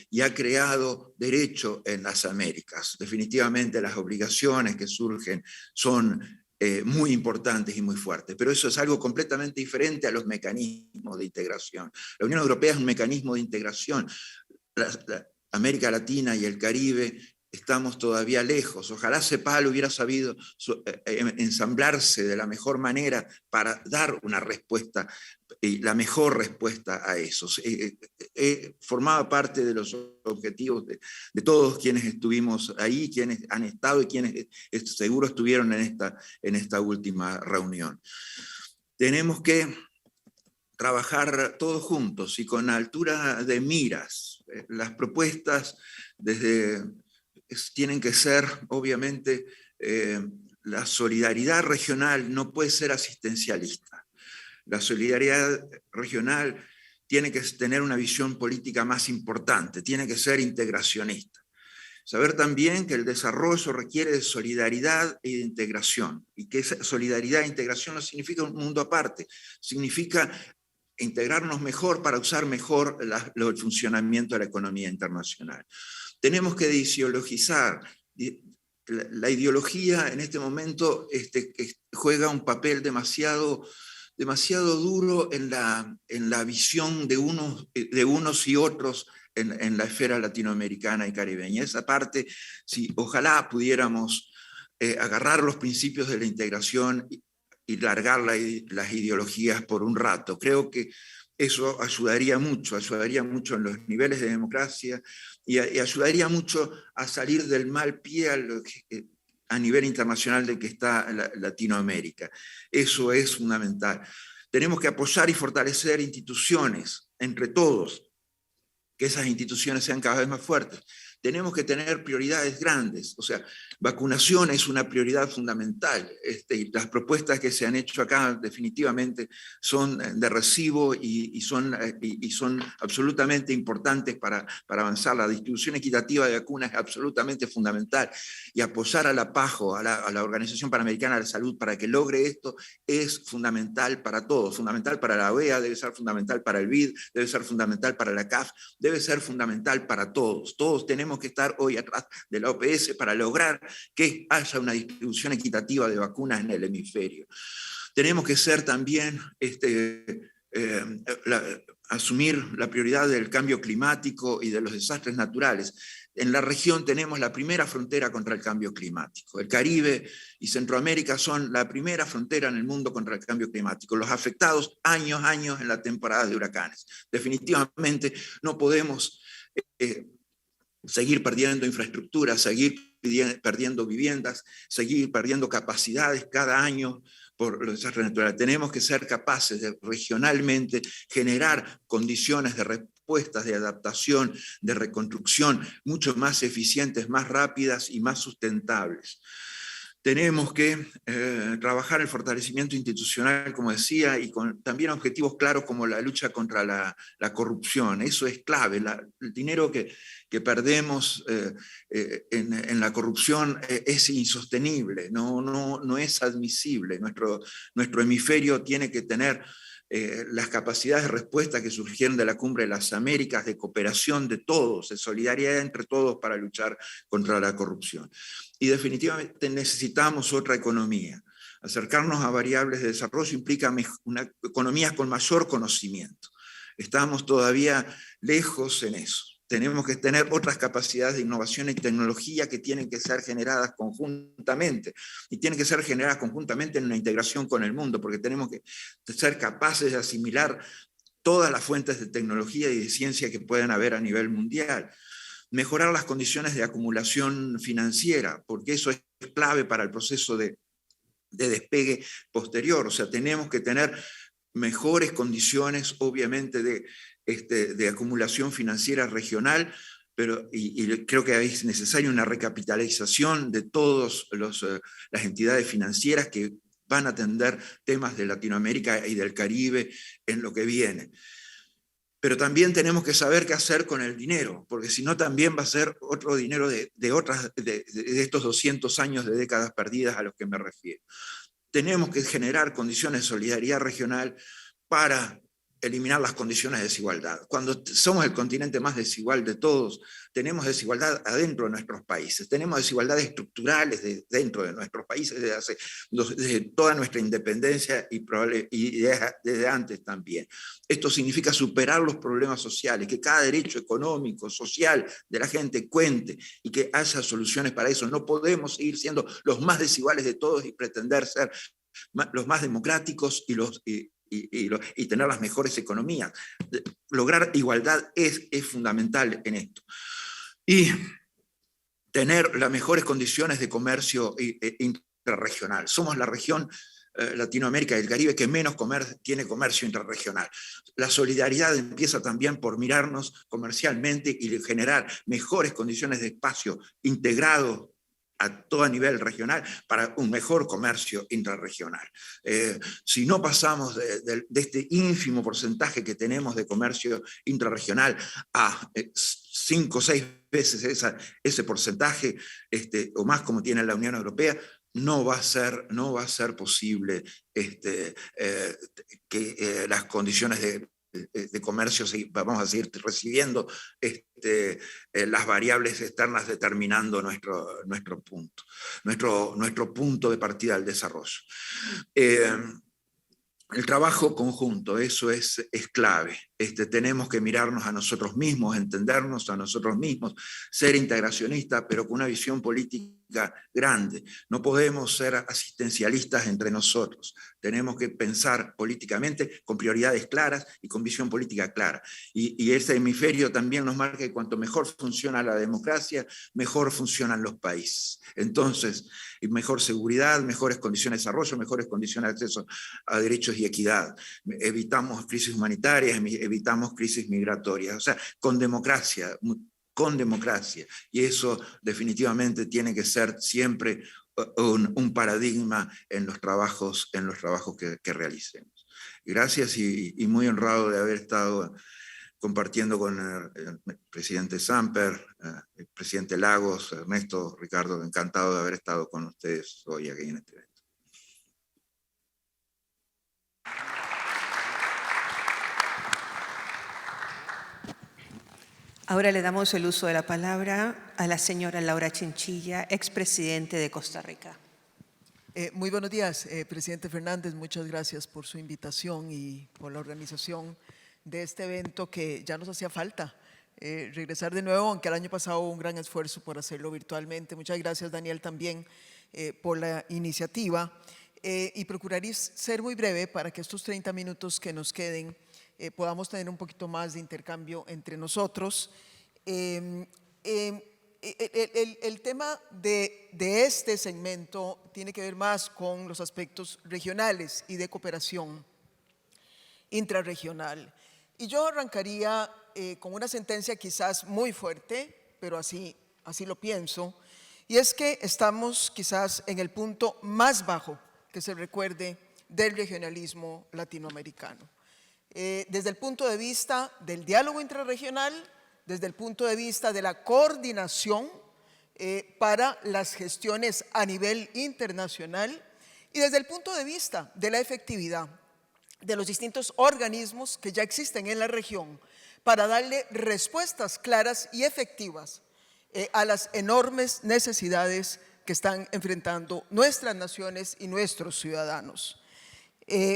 y ha creado derecho en las Américas. Definitivamente las obligaciones que surgen son muy importantes y muy fuertes, pero eso es algo completamente diferente a los mecanismos de integración. La Unión Europea es un mecanismo de integración. La América Latina y el Caribe estamos todavía lejos. Ojalá CEPAL hubiera sabido ensamblarse de la mejor manera para dar una respuesta, la mejor respuesta a eso. Formaba parte de los objetivos de todos quienes estuvimos ahí, quienes han estado y quienes seguro estuvieron en esta última reunión. Tenemos que trabajar todos juntos y con altura de miras. Las propuestas tienen que ser, obviamente, la solidaridad regional no puede ser asistencialista. La solidaridad regional tiene que tener una visión política más importante, tiene que ser integracionista. Saber también que el desarrollo requiere de solidaridad e de integración, y que esa solidaridad e integración no significa un mundo aparte, significa integrarnos mejor para usar mejor el funcionamiento de la economía internacional. Tenemos que desideologizar. La ideología en este momento juega un papel demasiado duro en la visión de unos y otros en la esfera latinoamericana y caribeña. Esa parte, ojalá pudiéramos agarrar los principios de la integración y largar las ideologías por un rato. Creo que eso ayudaría mucho en los niveles de democracia y ayudaría mucho a salir del mal pie a nivel internacional de que está Latinoamérica. Eso es fundamental. Tenemos que apoyar y fortalecer instituciones entre todos, que esas instituciones sean cada vez más fuertes. Tenemos que tener prioridades grandes, o sea, vacunación es una prioridad fundamental. Las propuestas que se han hecho acá definitivamente son de recibo y son absolutamente importantes para avanzar. La distribución equitativa de vacunas es absolutamente fundamental, y apoyar a la PAHO, a la Organización Panamericana de la Salud, para que logre esto es fundamental para todos, fundamental para la OEA, debe ser fundamental para el BID, debe ser fundamental para la CAF, debe ser fundamental para todos. Todos tenemos que estar hoy atrás de la OPS para lograr que haya una distribución equitativa de vacunas en el hemisferio. Tenemos que ser también, asumir la prioridad del cambio climático y de los desastres naturales. En la región tenemos la primera frontera contra el cambio climático. El Caribe y Centroamérica son la primera frontera en el mundo contra el cambio climático. Los afectados años en la temporada de huracanes. Definitivamente no podemos seguir perdiendo infraestructura, seguir perdiendo viviendas, seguir perdiendo capacidades cada año por los desastres naturales. Tenemos que ser capaces de regionalmente generar condiciones de respuestas, de adaptación, de reconstrucción mucho más eficientes, más rápidas y más sustentables. Tenemos que trabajar el fortalecimiento institucional, como decía, y con también objetivos claros como la lucha contra la corrupción. Eso es clave. El dinero que perdemos en la corrupción es insostenible, no es admisible. Nuestro hemisferio tiene que tener las capacidades de respuesta que surgieron de la Cumbre de las Américas, de cooperación de todos, de solidaridad entre todos para luchar contra la corrupción. Y definitivamente necesitamos otra economía. Acercarnos a variables de desarrollo implica una economía con mayor conocimiento. Estamos todavía lejos en eso. Tenemos que tener otras capacidades de innovación y tecnología que tienen que ser generadas conjuntamente, y tienen que ser generadas conjuntamente en una integración con el mundo, porque tenemos que ser capaces de asimilar todas las fuentes de tecnología y de ciencia que pueden haber a nivel mundial. Mejorar las condiciones de acumulación financiera, porque eso es clave para el proceso de despegue posterior. O sea, tenemos que tener mejores condiciones, obviamente, de acumulación financiera regional, pero y creo que es necesaria una recapitalización de todas las entidades financieras que van a atender temas de Latinoamérica y del Caribe en lo que viene. Pero también tenemos que saber qué hacer con el dinero, porque si no también va a ser otro dinero de estos 200 años de décadas perdidas a los que me refiero. Tenemos que generar condiciones de solidaridad regional para eliminar las condiciones de desigualdad. Cuando somos el continente más desigual de todos, tenemos desigualdad adentro de nuestros países, tenemos desigualdades estructurales dentro de nuestros países desde toda nuestra independencia y desde antes también. Esto significa superar los problemas sociales, que cada derecho económico, social de la gente cuente y que haya soluciones para eso. No podemos seguir siendo los más desiguales de todos y pretender ser los más democráticos y tener las mejores economías. Lograr igualdad es fundamental en esto. Y tener las mejores condiciones de comercio intrarregional. Somos la región Latinoamérica y el Caribe que menos tiene comercio intrarregional. La solidaridad empieza también por mirarnos comercialmente y generar mejores condiciones de espacio integrado a todo nivel regional para un mejor comercio intrarregional. Si no pasamos de este ínfimo porcentaje que tenemos de comercio intrarregional a 5 o 6 veces ese porcentaje, o más como tiene la Unión Europea, no va a ser posible que las condiciones de comercio, vamos a seguir recibiendo las variables externas determinando nuestro punto de partida al desarrollo. El trabajo conjunto, eso es clave. Tenemos que mirarnos a nosotros mismos, entendernos a nosotros mismos, ser integracionistas, pero con una visión política grande. No podemos ser asistencialistas entre nosotros. Tenemos que pensar políticamente con prioridades claras y con visión política clara. Y ese hemisferio también nos marca que cuanto mejor funciona la democracia, mejor funcionan los países. Entonces, mejor seguridad, mejores condiciones de desarrollo, mejores condiciones de acceso a derechos y equidad. Evitamos crisis humanitarias, evitamos crisis migratorias. O sea, con democracia. Y eso definitivamente tiene que ser siempre un paradigma en los trabajos que realicemos. Gracias y muy honrado de haber estado compartiendo con el presidente Samper, el presidente Lagos, Ernesto, Ricardo, encantado de haber estado con ustedes hoy aquí en este evento. Ahora le damos el uso de la palabra a la señora Laura Chinchilla, expresidente de Costa Rica. Muy buenos días, presidente Fernández. Muchas gracias por su invitación y por la organización de este evento que ya nos hacía falta. Regresar de nuevo, aunque el año pasado hubo un gran esfuerzo por hacerlo virtualmente. Muchas gracias, Daniel, también por la iniciativa. Y procuraré ser muy breve para que estos 30 minutos que nos queden podamos tener un poquito más de intercambio entre nosotros. El tema de este segmento tiene que ver más con los aspectos regionales y de cooperación intrarregional. Y yo arrancaría con una sentencia quizás muy fuerte, pero así lo pienso, y es que estamos quizás en el punto más bajo que se recuerde del regionalismo latinoamericano. Desde el punto de vista del diálogo intrarregional, desde el punto de vista de la coordinación para las gestiones a nivel internacional y desde el punto de vista de la efectividad de los distintos organismos que ya existen en la región para darle respuestas claras y efectivas a las enormes necesidades que están enfrentando nuestras naciones y nuestros ciudadanos.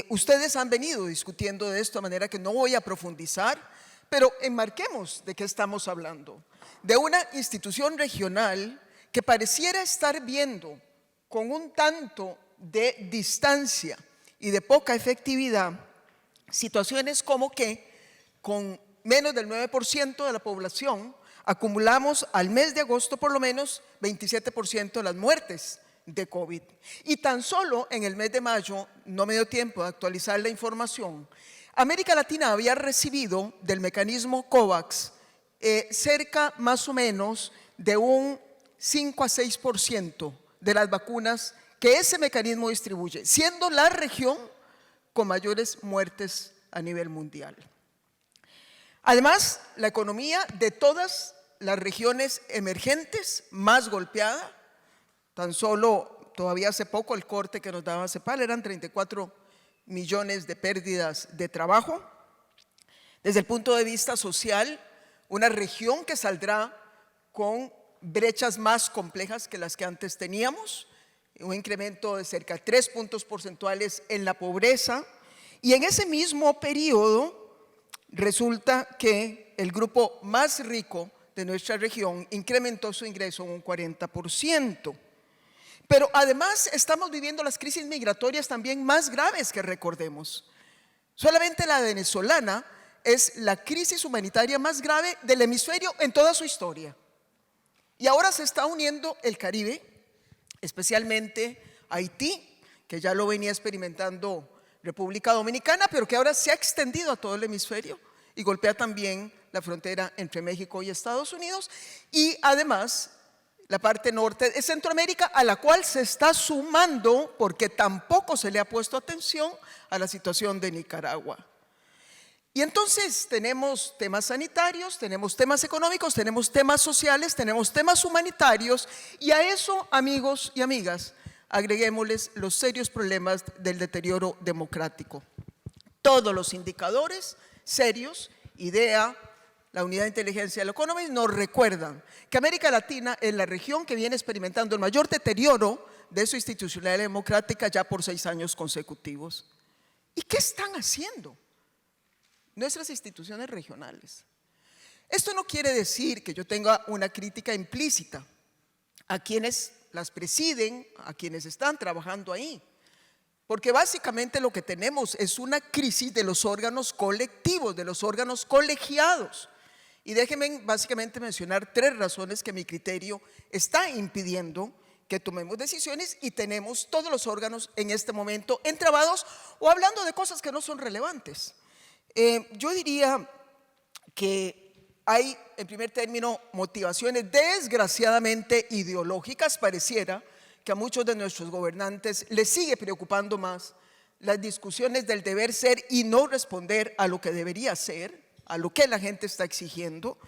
Ustedes han venido discutiendo de esto de manera que no voy a profundizar, Pero enmarquemos de qué estamos hablando. De una institución regional que pareciera estar viendo con un tanto de distancia y de poca efectividad situaciones como que con menos del 9% de la población acumulamos al mes de agosto por lo menos 27% de las muertes de COVID. Y tan solo en el mes de mayo, no me dio tiempo de actualizar la información, América Latina había recibido del mecanismo COVAX cerca más o menos de un 5 a 6% de las vacunas que ese mecanismo distribuye, siendo la región con mayores muertes a nivel mundial. Además, la economía de todas las regiones emergentes más golpeada, tan solo todavía hace poco el corte que nos daba CEPAL eran 34 millones de pérdidas de trabajo. Desde el punto de vista social, una región que saldrá con brechas más complejas que las que antes teníamos, un incremento de cerca de 3 puntos porcentuales en la pobreza, y en ese mismo periodo resulta que el grupo más rico de nuestra región incrementó su ingreso en un 40%. Pero además estamos viviendo las crisis migratorias también más graves que recordemos. Solamente la venezolana es la crisis humanitaria más grave del hemisferio en toda su historia. Y ahora se está uniendo el Caribe, especialmente Haití, que ya lo venía experimentando República Dominicana, pero que ahora se ha extendido a todo el hemisferio y golpea también la frontera entre México y Estados Unidos, y además la parte norte de Centroamérica, a la cual se está sumando, porque tampoco se le ha puesto atención, a la situación de Nicaragua. Y entonces tenemos temas sanitarios, tenemos temas económicos, tenemos temas sociales, tenemos temas humanitarios, y a eso, amigos y amigas, agreguémosles los serios problemas del deterioro democrático. Todos los indicadores serios, IDEA, la Unidad de Inteligencia del Economist, nos recuerdan que América Latina es la región que viene experimentando el mayor deterioro de su institucionalidad democrática ya por 6 años consecutivos. ¿Y qué están haciendo nuestras instituciones regionales? Esto no quiere decir que yo tenga una crítica implícita a quienes las presiden, a quienes están trabajando ahí, porque básicamente lo que tenemos es una crisis de los órganos colectivos, de los órganos colegiados. Y déjenme básicamente mencionar 3 razones que a mi criterio está impidiendo que tomemos decisiones y tenemos todos los órganos en este momento entrabados o hablando de cosas que no son relevantes. Yo diría que hay, en primer término, motivaciones desgraciadamente ideológicas. Pareciera que a muchos de nuestros gobernantes les sigue preocupando más las discusiones del deber ser y no responder a lo que debería ser, a lo que la gente está exigiendo.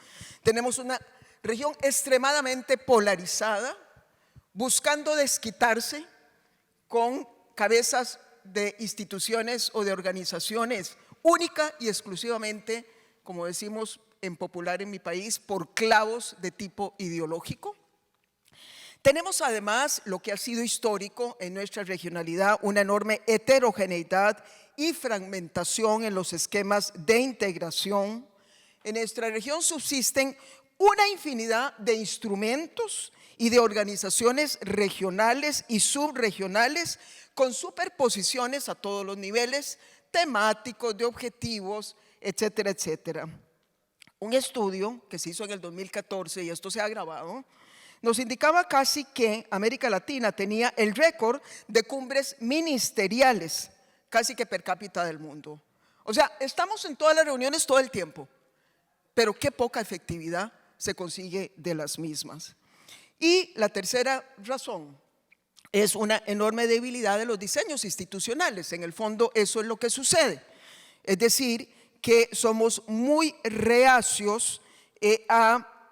Tenemos una región extremadamente polarizada, buscando desquitarse con cabezas de instituciones o de organizaciones única y exclusivamente, como decimos en popular en mi país, por clavos de tipo ideológico. Tenemos además lo que ha sido histórico en nuestra regionalidad, una enorme heterogeneidad y fragmentación en los esquemas de integración. En nuestra región subsisten una infinidad de instrumentos y de organizaciones regionales y subregionales con superposiciones a todos los niveles temáticos, de objetivos, etcétera, etcétera. Un estudio que se hizo en el 2014, y esto se ha grabado, nos indicaba casi que América Latina tenía el récord de cumbres ministeriales, casi que per cápita del mundo. O sea, estamos en todas las reuniones todo el tiempo, pero qué poca efectividad se consigue de las mismas. Y la tercera razón es una enorme debilidad de los diseños institucionales. En el fondo, eso es lo que sucede. Es decir, que somos muy reacios a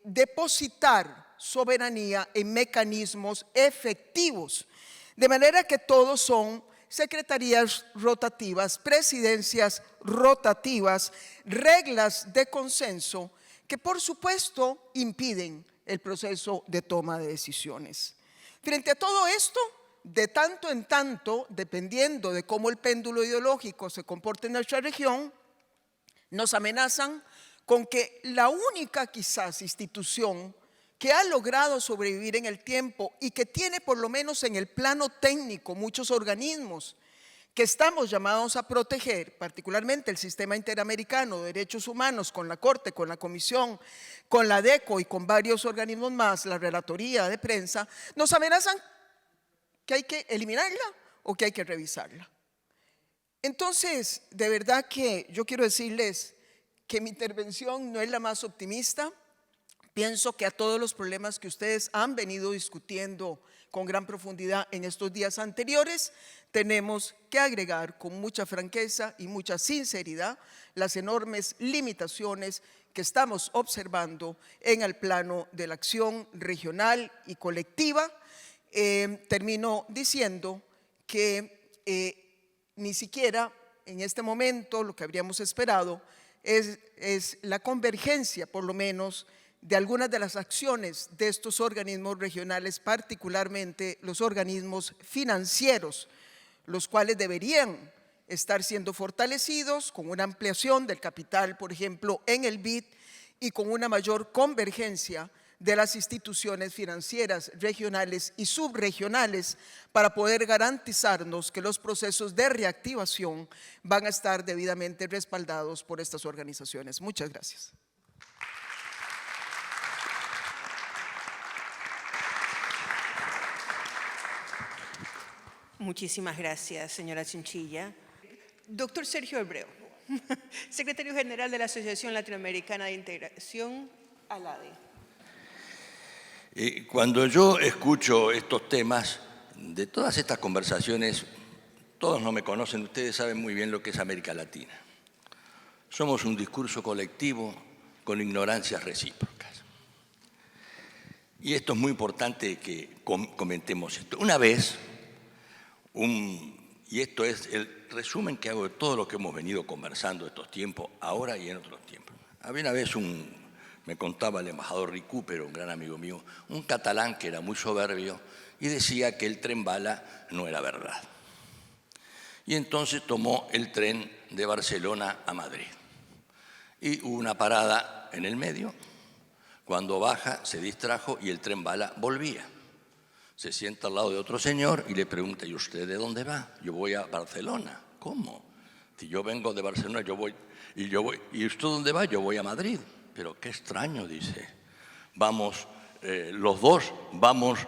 depositar soberanía en mecanismos efectivos, de manera que todos son secretarías rotativas, presidencias rotativas, reglas de consenso que por supuesto impiden el proceso de toma de decisiones. Frente a todo esto, de tanto en tanto, dependiendo de cómo el péndulo ideológico se comporte en nuestra región, Nos amenazan con que la única quizás institución que ha logrado sobrevivir en el tiempo y que tiene por lo menos en el plano técnico muchos organismos que estamos llamados a proteger, particularmente el Sistema Interamericano de Derechos Humanos, con la Corte, con la Comisión, con la DECO y con varios organismos más, la Relatoría de Prensa, nos amenazan que hay que eliminarla o que hay que revisarla. Entonces, de verdad que yo quiero decirles que mi intervención no es la más optimista. Pienso que a todos los problemas que ustedes han venido discutiendo con gran profundidad en estos días anteriores, tenemos que agregar con mucha franqueza y mucha sinceridad las enormes limitaciones que estamos observando en el plano de la acción regional y colectiva. Termino diciendo que ni siquiera en este momento lo que habríamos esperado es la convergencia, por lo menos, de algunas de las acciones de estos organismos regionales, particularmente los organismos financieros, los cuales deberían estar siendo fortalecidos con una ampliación del capital, por ejemplo, en el BID y con una mayor convergencia de las instituciones financieras regionales y subregionales para poder garantizarnos que los procesos de reactivación van a estar debidamente respaldados por estas organizaciones. Muchas gracias. Muchísimas gracias, señora Chinchilla. Doctor Sergio Hebreo, secretario general de la Asociación Latinoamericana de Integración, ALADE. Cuando yo escucho estos temas, de todas estas conversaciones, todos no me conocen, ustedes saben muy bien lo que es América Latina. Somos un discurso colectivo con ignorancias recíprocas. Y esto es muy importante que comentemos esto. Una vez, y esto es el resumen que hago de todo lo que hemos venido conversando estos tiempos, ahora y en otros tiempos. Había una vez me contaba el embajador Ricúpero, un gran amigo mío, un catalán que era muy soberbio y decía que el tren bala no era verdad. Y entonces tomó el tren de Barcelona a Madrid. Y hubo una parada en el medio. Cuando baja, se distrajo y el tren bala volvía. Se sienta al lado de otro señor y le pregunta, ¿y usted de dónde va? Yo voy a Barcelona. ¿Cómo? Si yo vengo de Barcelona, ¿y usted dónde va? Yo voy a Madrid. Pero qué extraño, dice. Vamos, los dos vamos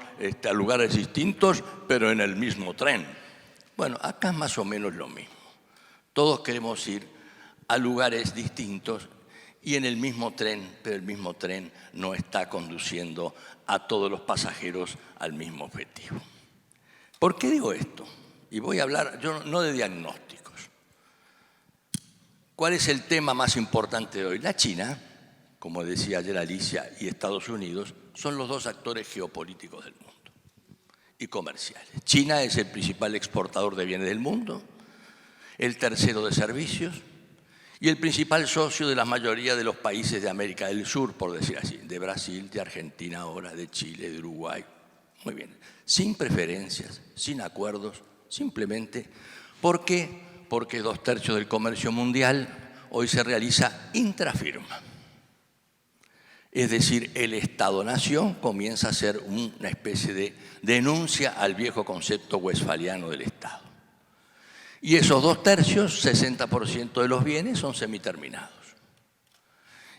a lugares distintos, pero en el mismo tren. Bueno, acá es más o menos lo mismo. Todos queremos ir a lugares distintos y en el mismo tren, pero el mismo tren no está conduciendo a todos los pasajeros al mismo objetivo. ¿Por qué digo esto? Y voy a hablar, yo no de diagnósticos. ¿Cuál es el tema más importante de hoy? La China, como decía ayer Alicia, y Estados Unidos son los dos actores geopolíticos del mundo y comerciales. China es el principal exportador de bienes del mundo, el tercero de servicios y el principal socio de la mayoría de los países de América del Sur, por decir así, de Brasil, de Argentina ahora, de Chile, de Uruguay. Muy bien, sin preferencias, sin acuerdos, simplemente. ¿Por qué? Porque 2/3 del comercio mundial hoy se realiza intrafirma. Es decir, el Estado-nación comienza a ser una especie de denuncia al viejo concepto westfaliano del Estado. Y esos 2/3, 60% de los bienes son semiterminados.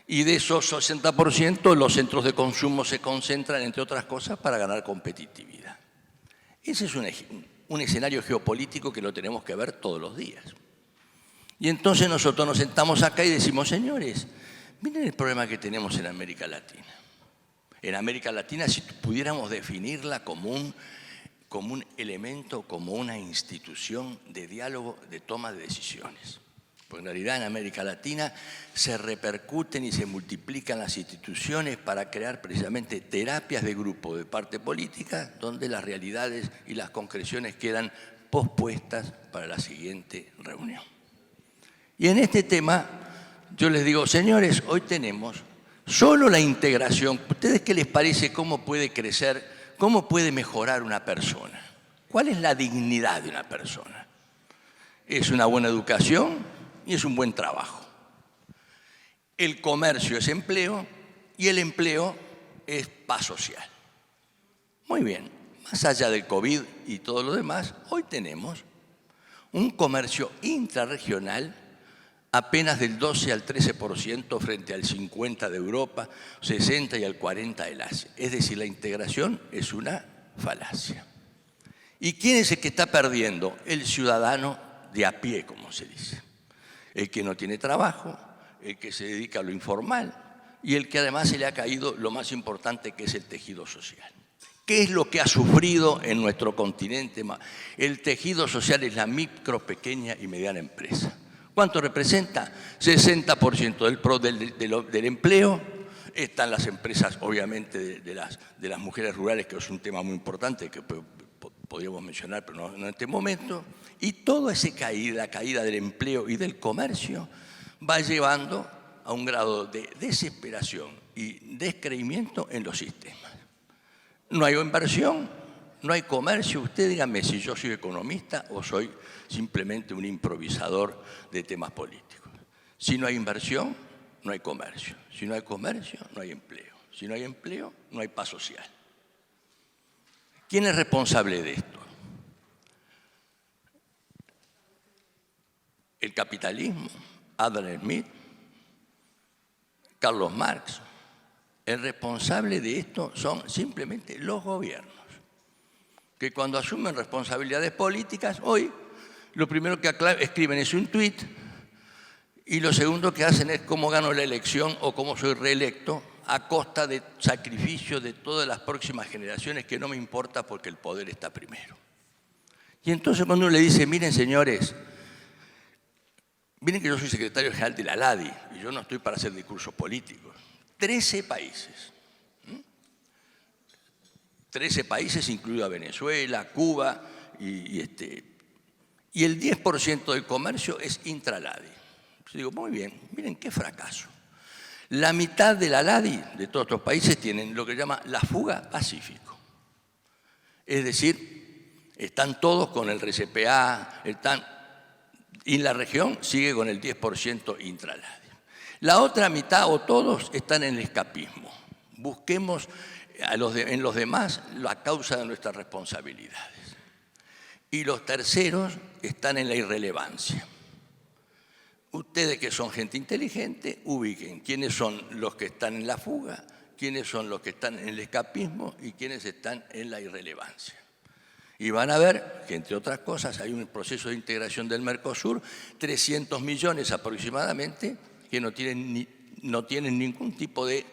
Y de esos 60%, los centros de consumo se concentran, entre otras cosas, para ganar competitividad. Ese es un escenario geopolítico que lo tenemos que ver todos los días. Y entonces nosotros nos sentamos acá y decimos, señores, miren el problema que tenemos en América Latina. En América Latina, si pudiéramos definirla como un elemento, como una institución de diálogo, de toma de decisiones. Porque en realidad en América Latina se repercuten y se multiplican las instituciones para crear precisamente terapias de grupo de parte política, donde las realidades y las concreciones quedan pospuestas para la siguiente reunión. Y en este tema, yo les digo, señores, hoy tenemos solo la integración. ¿Ustedes qué les parece? ¿Cómo puede crecer? ¿Cómo puede mejorar una persona? ¿Cuál es la dignidad de una persona? Es una buena educación y es un buen trabajo. el comercio es empleo y el empleo es paz social. Muy bien, más allá del COVID y todo lo demás, hoy tenemos un comercio intrarregional apenas del 12 al 13% frente al 50% de Europa, 60% y al 40% del Asia. Es decir, la integración es una falacia. ¿Y quién es el que está perdiendo? El ciudadano de a pie, como se dice. El que no tiene trabajo, el que se dedica a lo informal y el que además se le ha caído lo más importante, que es el tejido social. ¿Qué es lo que ha sufrido en nuestro continente? El tejido social es la micro, pequeña y mediana empresa. ¿Cuánto representa? 60% del empleo. Están las empresas, obviamente, de las mujeres rurales, que es un tema muy importante que podríamos mencionar, pero no en este momento. Y toda esa caída del empleo y del comercio va llevando a un grado de desesperación y descreimiento en los sistemas. No hay inversión, no hay comercio. Usted dígame si yo soy economista o soy simplemente un improvisador de temas políticos. Si no hay inversión, no hay comercio. Si no hay comercio, no hay empleo. Si no hay empleo, no hay paz social. ¿Quién es responsable de esto? El capitalismo, Adam Smith, Carlos Marx. El responsable de esto son simplemente los gobiernos, que cuando asumen responsabilidades políticas, hoy lo primero que escriben es un tuit y lo segundo que hacen es cómo gano la elección o cómo soy reelecto a costa de sacrificio de todas las próximas generaciones, que no me importa porque el poder está primero. Y entonces cuando uno le dice, miren señores, miren que yo soy secretario general de la LADI y yo no estoy para hacer discursos políticos. 13 países. 13 países, incluido a Venezuela, Cuba, y el 10% del comercio es intra-LADI. Yo digo, muy bien, miren qué fracaso. La mitad de la LADI de todos estos países tienen lo que se llama la fuga Pacífico. Es decir, están todos con el RCPA, y la región sigue con el 10% intra-LADI. La otra mitad o todos están en el escapismo. Busquemos en los demás la causa de nuestras responsabilidades. Y los terceros están en la irrelevancia. Ustedes, que son gente inteligente, ubiquen quiénes son los que están en la fuga, quiénes son los que están en el escapismo y quiénes están en la irrelevancia. Y van a ver que, entre otras cosas, hay un proceso de integración del Mercosur, 300 millones aproximadamente, que no tienen ningún tipo de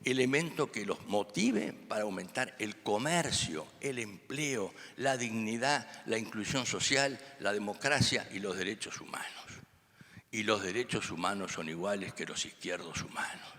elemento que los motive para aumentar el comercio, el empleo, la dignidad, la inclusión social, la democracia y los derechos humanos. Y los derechos humanos son iguales que los izquierdos humanos.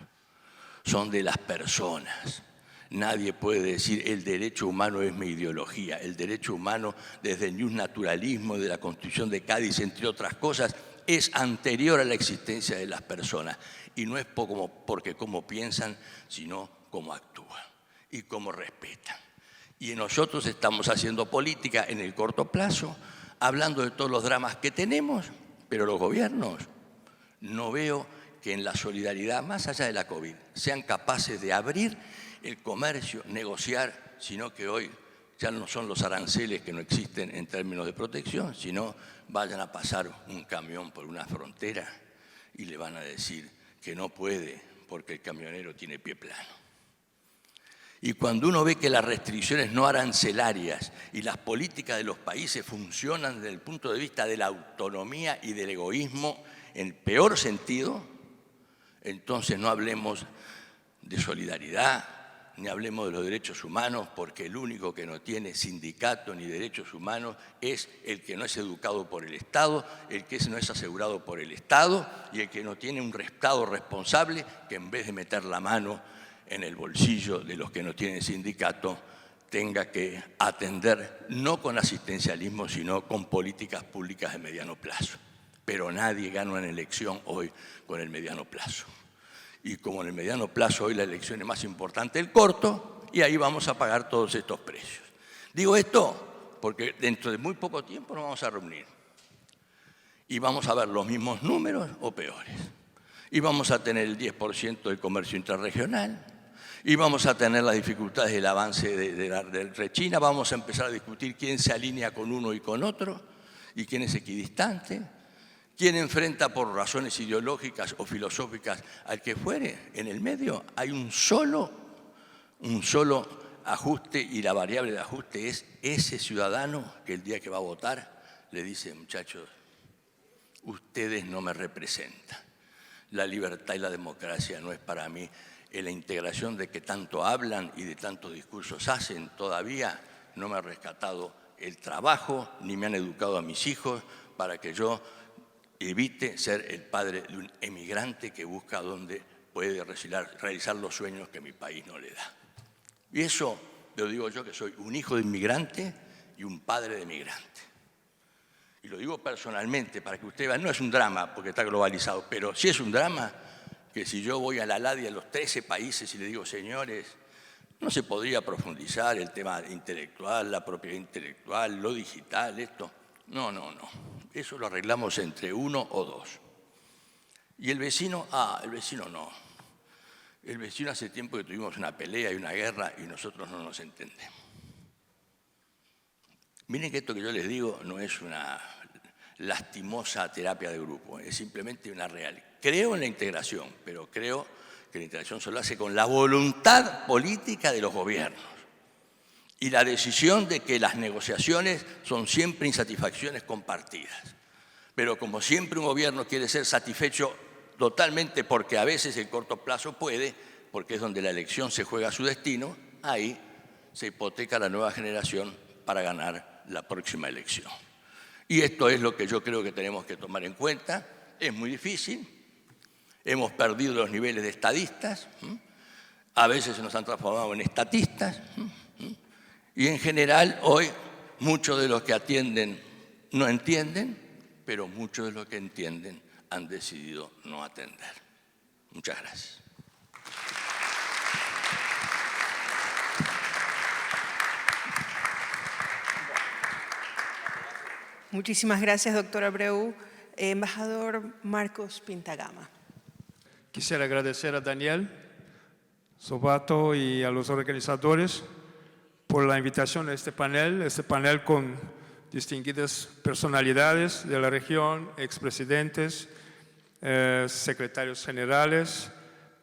Son de las personas. Nadie puede decir el derecho humano es mi ideología. El derecho humano, desde el naturalismo de la Constitución de Cádiz, entre otras cosas, es anterior a la existencia de las personas. Y no es porque cómo piensan, sino cómo actúan y cómo respetan. Y nosotros estamos haciendo política en el corto plazo, hablando de todos los dramas que tenemos, pero los gobiernos no veo que en la solidaridad, más allá de la COVID, sean capaces de abrir el comercio, negociar, sino que hoy ya no son los aranceles que no existen en términos de protección, sino vayan a pasar un camión por una frontera y le van a decir que no puede porque el camionero tiene pie plano. Y cuando uno ve que las restricciones no arancelarias y las políticas de los países funcionan desde el punto de vista de la autonomía y del egoísmo en peor sentido, entonces no hablemos de solidaridad, ni hablemos de los derechos humanos, porque el único que no tiene sindicato ni derechos humanos es el que no es educado por el Estado, el que no es asegurado por el Estado y el que no tiene un Estado responsable que, en vez de meter la mano en el bolsillo de los que no tienen sindicato, tenga que atender no con asistencialismo, sino con políticas públicas de mediano plazo. Pero nadie gana una elección hoy con el mediano plazo. Y como en el mediano plazo hoy la elección es más importante el corto, y ahí vamos a pagar todos estos precios. Digo esto porque dentro de muy poco tiempo nos vamos a reunir y vamos a ver los mismos números o peores. y vamos a tener el 10% del comercio intrarregional, y vamos a tener las dificultades del avance de China, vamos a empezar a discutir quién se alinea con uno y con otro, y quién es equidistante, quién enfrenta por razones ideológicas o filosóficas al que fuere. En el medio hay un solo ajuste, y la variable de ajuste es ese ciudadano que el día que va a votar le dice: muchachos, ustedes no me representan. La libertad y la democracia no es para mí. En la integración de que tanto hablan y de tantos discursos hacen, todavía no me ha rescatado el trabajo, ni me han educado a mis hijos para que yo evite ser el padre de un emigrante que busca donde puede realizar los sueños que mi país no le da. Y eso lo digo yo, que soy un hijo de inmigrante y un padre de emigrante. Y lo digo personalmente para que usted vea, no es un drama porque está globalizado, pero sí es un drama que si yo voy a la LADI a los 13 países y le digo: señores, no se podría profundizar el tema intelectual, la propiedad intelectual, lo digital, esto. No. Eso lo arreglamos entre uno o dos. Y el vecino, el vecino no. El vecino hace tiempo que tuvimos una pelea y una guerra y nosotros no nos entendemos. Miren que esto que yo les digo no es una lastimosa terapia de grupo, es simplemente una real. Creo en la integración, pero creo que la integración solo hace con la voluntad política de los gobiernos y la decisión de que las negociaciones son siempre insatisfacciones compartidas. Pero como siempre un gobierno quiere ser satisfecho totalmente, porque a veces el corto plazo puede, porque es donde la elección se juega su destino, ahí se hipoteca la nueva generación para ganar la próxima elección. Y esto es lo que yo creo que tenemos que tomar en cuenta. Es muy difícil, hemos perdido los niveles de estadistas, a veces se nos han transformado en estatistas, y en general hoy muchos de los que atienden no entienden, pero muchos de los que entienden han decidido no atender. Muchas gracias. Muchísimas gracias, doctor Abreu. Embajador Marcos Pintagama. Quisiera agradecer a Daniel Sobato y a los organizadores por la invitación a este panel con distinguidas personalidades de la región, expresidentes, secretarios generales.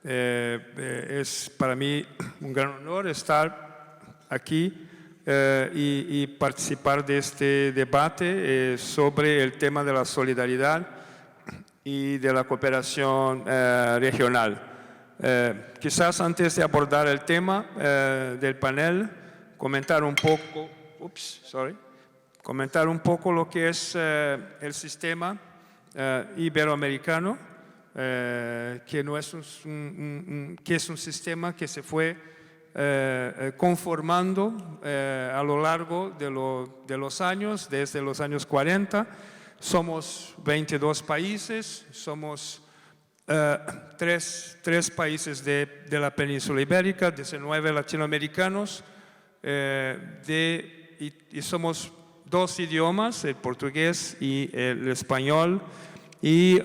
Es para mí un gran honor estar aquí y participar de este debate sobre el tema de la solidaridad y de la cooperación regional. Quizás antes de abordar el tema del panel, comentar un poco lo que es el sistema iberoamericano, que es un sistema que se fue conformando a lo largo de los años, desde los años 40. Somos 22 países, somos tres países de la península ibérica, 19 latinoamericanos, y somos 2 idiomas, el portugués y el español, y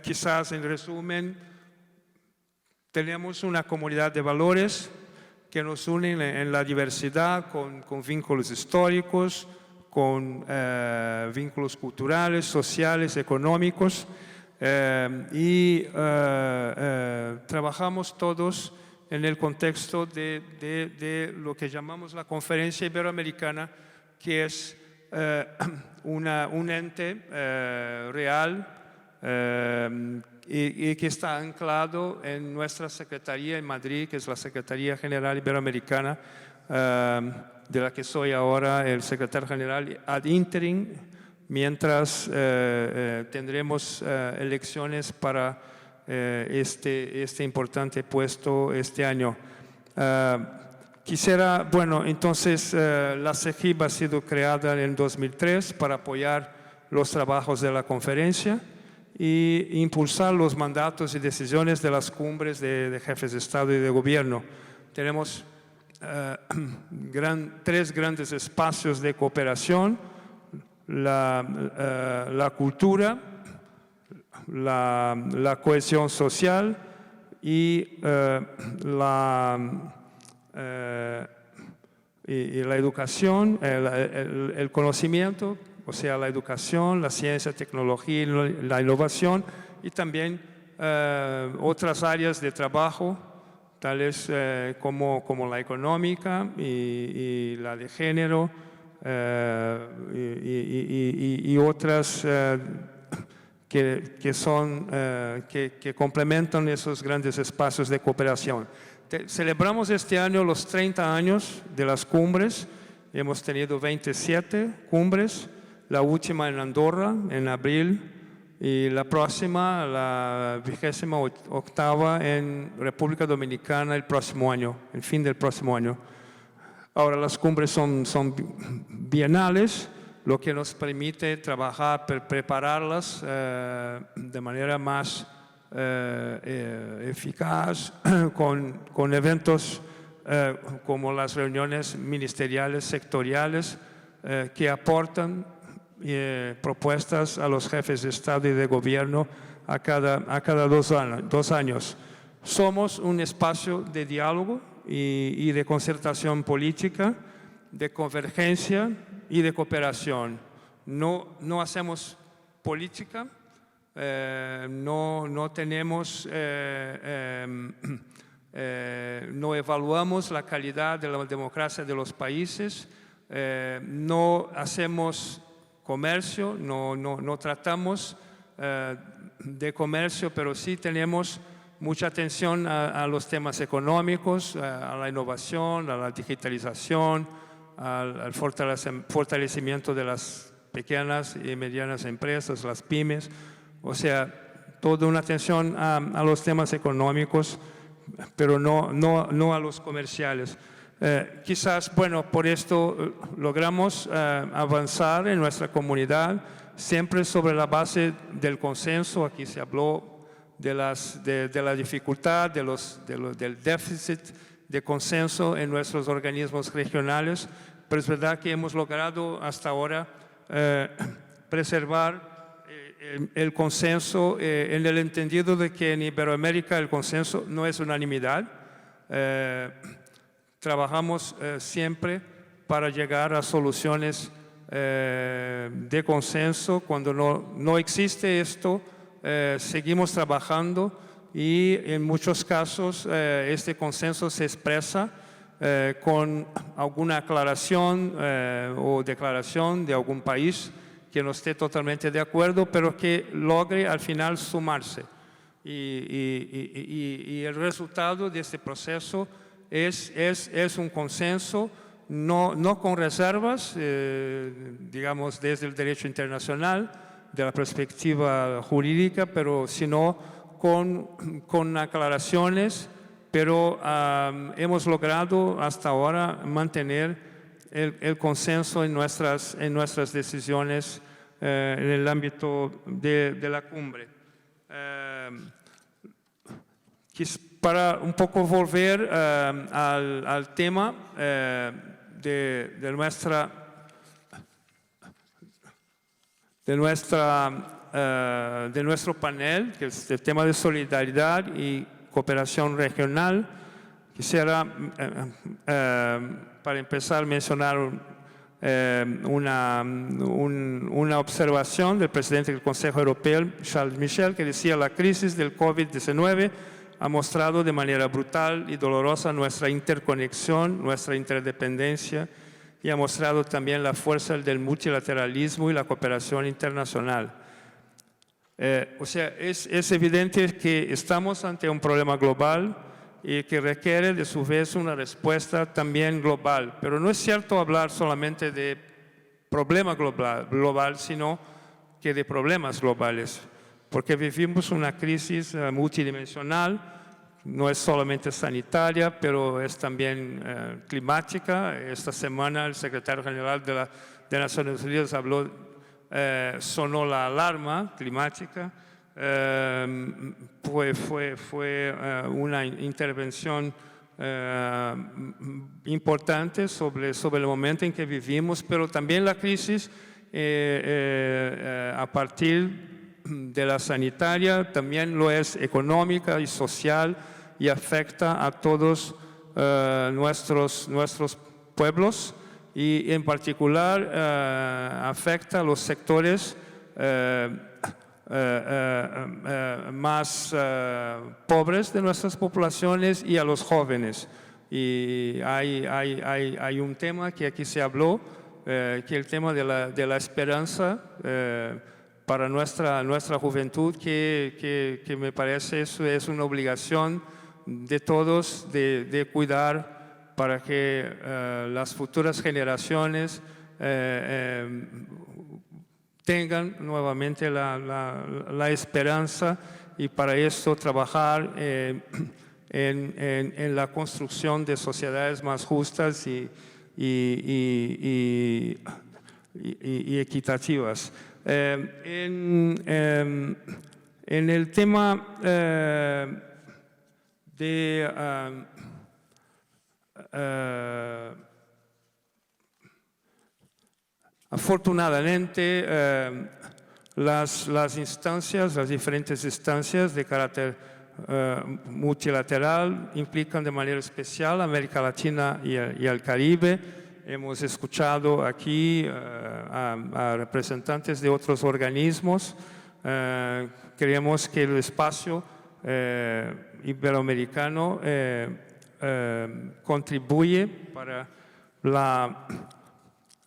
quizás en resumen, tenemos una comunidad de valores que nos unen en la diversidad, con vínculos históricos, con vínculos culturales, sociales, económicos, y trabajamos todos en el contexto de lo que llamamos la Conferencia Iberoamericana, que es un ente real y que está anclado en nuestra Secretaría en Madrid, que es la Secretaría General Iberoamericana, de la que soy ahora el secretario general ad interim, mientras tendremos elecciones para este importante puesto este año. Entonces la CEGIB ha sido creada en 2003 para apoyar los trabajos de la conferencia y impulsar los mandatos y decisiones de las cumbres de jefes de Estado y de Gobierno. Tenemos 3 grandes espacios de cooperación: la cultura, la cohesión social y la educación, el conocimiento, o sea, la educación, la ciencia, tecnología y la innovación, y también otras áreas de trabajo, tales como la económica y la de género, y otras que complementan esos grandes espacios de cooperación. Celebramos este año los 30 años de las cumbres. Hemos tenido 27 cumbres, la última en Andorra en abril y la próxima, la 28ª en República Dominicana el próximo año, el fin del próximo año. Ahora las cumbres son bienales, lo que nos permite trabajar, prepararlas de manera más eficaz con eventos como las reuniones ministeriales sectoriales que aportan propuestas a los jefes de Estado y de Gobierno a cada 2 años. Somos un espacio de diálogo y de concertación política, de convergencia y de cooperación. No hacemos política, no tenemos, no evaluamos la calidad de la democracia de los países, no hacemos comercio, no tratamos de comercio, pero sí tenemos mucha atención a los temas económicos, a la innovación, a la digitalización, al fortalecimiento de las pequeñas y medianas empresas, las pymes, o sea, toda una atención a los temas económicos, pero no a los comerciales. Quizás, bueno, por esto logramos avanzar en nuestra comunidad, siempre sobre la base del consenso. Aquí se habló de la dificultad, del déficit de consenso en nuestros organismos regionales, pero es verdad que hemos logrado hasta ahora preservar el consenso en el entendido de que en Iberoamérica el consenso no es unanimidad. Trabajamos siempre para llegar a soluciones de consenso. Cuando no existe esto, seguimos trabajando y en muchos casos este consenso se expresa con alguna aclaración o declaración de algún país que no esté totalmente de acuerdo, pero que logre al final sumarse. Y el resultado de este proceso es un consenso, no con reservas, digamos, desde el derecho internacional, de la perspectiva jurídica, pero sino con aclaraciones, pero hemos logrado hasta ahora mantener el consenso en nuestras decisiones en el ámbito de la cumbre. Para un poco volver al tema de nuestro panel, que es el tema de solidaridad y cooperación regional, quisiera para empezar mencionar una observación del presidente del Consejo Europeo, Charles Michel, que decía: la crisis del COVID-19 ha mostrado de manera brutal y dolorosa nuestra interconexión, nuestra interdependencia, y ha mostrado también la fuerza del multilateralismo y la cooperación internacional. O sea, es evidente que estamos ante un problema global y que requiere de su vez una respuesta también global. Pero no es cierto hablar solamente de problema global, sino que de problemas globales, porque vivimos una crisis multidimensional, no es solamente sanitaria, pero es también climática. Esta semana el secretario general de Naciones Unidas sonó la alarma climática. Fue una intervención importante sobre el momento en que vivimos, pero también la crisis a partir de la sanitaria, también lo es económica y social y afecta a todos nuestros pueblos y en particular afecta a los sectores más pobres de nuestras poblaciones y a los jóvenes. Y hay un tema que aquí se habló, que el tema de la esperanza para nuestra juventud, que me parece eso es una obligación de todos de cuidar para que las futuras generaciones tengan nuevamente la esperanza, y para esto trabajar en la construcción de sociedades más justas y equitativas. En el tema afortunadamente, las diferentes instancias de carácter multilateral implican de manera especial a América Latina y al Caribe. Hemos escuchado aquí a representantes de otros organismos. Creemos que el espacio iberoamericano contribuye para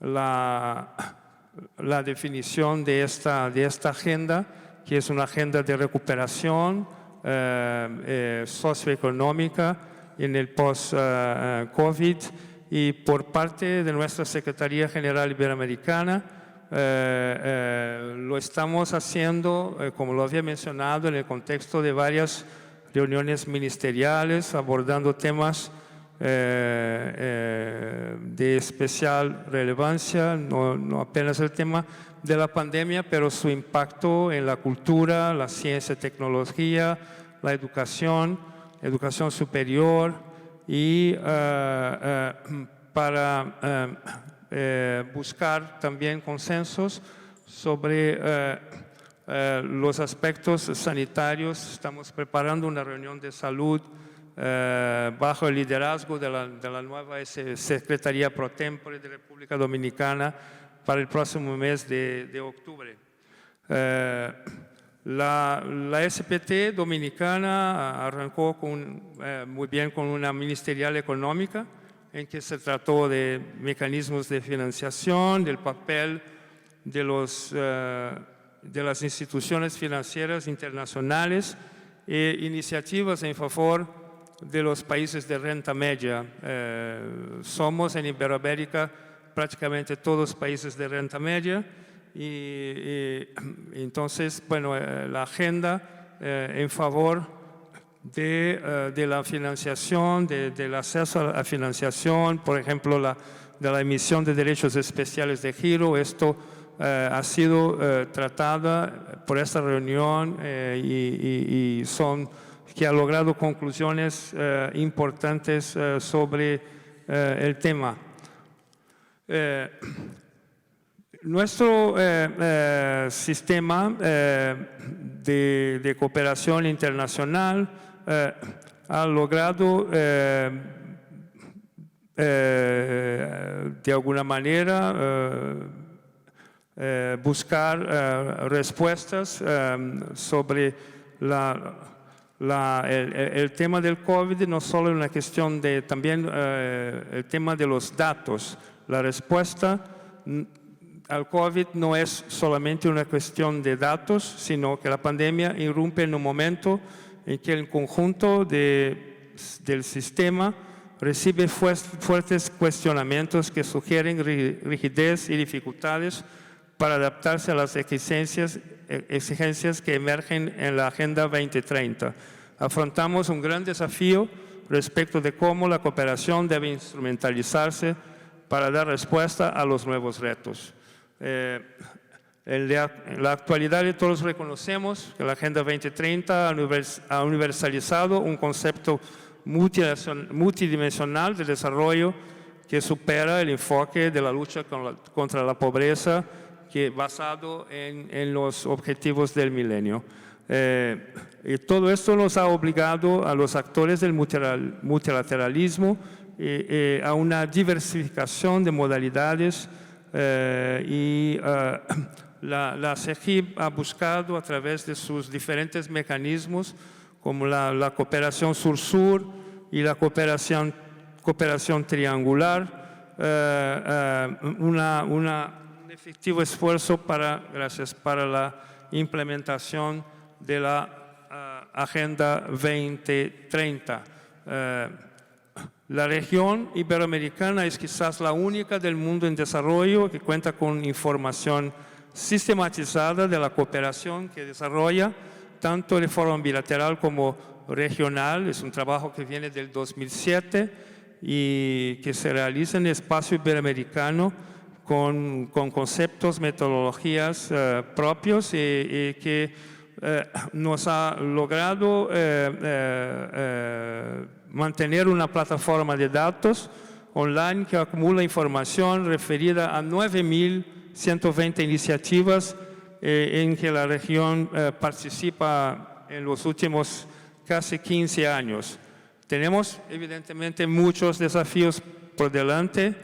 la definición de esta agenda, que es una agenda de recuperación socioeconómica en el post-COVID, y por parte de nuestra Secretaría General Iberoamericana lo estamos haciendo, como lo había mencionado, en el contexto de varias reuniones ministeriales, abordando temas de especial relevancia, no apenas el tema de la pandemia, pero su impacto en la cultura, la ciencia y tecnología, la educación superior, y para buscar también consensos sobre los aspectos sanitarios. Estamos preparando una reunión de salud bajo el liderazgo de la nueva Secretaría Pro Tempore de República Dominicana para el próximo mes de octubre. La SPT dominicana arrancó muy bien con una ministerial económica, en que se trató de mecanismos de financiación, del papel de las instituciones financieras internacionales e iniciativas en favor de los países de renta media. Somos en Iberoamérica prácticamente todos países de renta media, y entonces, bueno, la agenda en favor de la financiación, del acceso a financiación, por ejemplo, de la emisión de derechos especiales de giro, esto ha sido tratada por esta reunión y que ha logrado conclusiones importantes sobre el tema. Nuestro sistema de cooperación internacional ha logrado de alguna manera buscar respuestas sobre el tema del COVID, no solo una cuestión de también el tema de los datos. La respuesta al COVID no es solamente una cuestión de datos, sino que la pandemia irrumpe en un momento en que el conjunto del sistema recibe fuertes cuestionamientos que sugieren rigidez y dificultades para adaptarse a las exigencias que emergen en la Agenda 2030. Afrontamos un gran desafío respecto de cómo la cooperación debe instrumentalizarse para dar respuesta a los nuevos retos. En la actualidad todos reconocemos que la Agenda 2030 ha universalizado un concepto multidimensional de desarrollo que supera el enfoque de la lucha contra la pobreza, basado en los objetivos del milenio. Y todo esto nos ha obligado a los actores del multilateralismo a una diversificación de modalidades y la CEGIP ha buscado a través de sus diferentes mecanismos como la cooperación sur-sur y la cooperación triangular, un efectivo esfuerzo para la implementación de la Agenda 2030. La región iberoamericana es quizás la única del mundo en desarrollo que cuenta con información sistematizada de la cooperación que desarrolla tanto de forma bilateral como regional. Es un trabajo que viene del 2007 y que se realiza en el espacio iberoamericano con conceptos, metodologías propios y que nos ha logrado mantener una plataforma de datos online que acumula información referida a 9.120 iniciativas en que la región participa en los últimos casi 15 años. Tenemos evidentemente muchos desafíos por delante,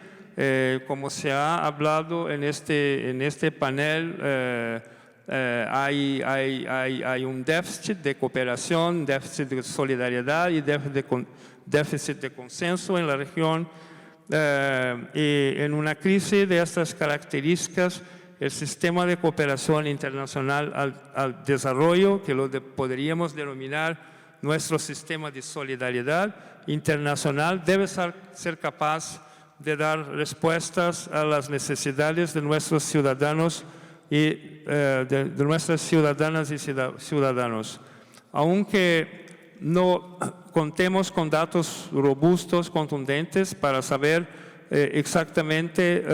como se ha hablado en este panel. Hay un déficit de cooperación, déficit de solidaridad y déficit de consenso en la región. Y en una crisis de estas características, el sistema de cooperación internacional al desarrollo, que lo podríamos denominar nuestro sistema de solidaridad internacional, debe ser capaz de dar respuestas a las necesidades de nuestros ciudadanos y de nuestras ciudadanas y ciudadanos. Aunque no contemos con datos robustos, contundentes, para saber exactamente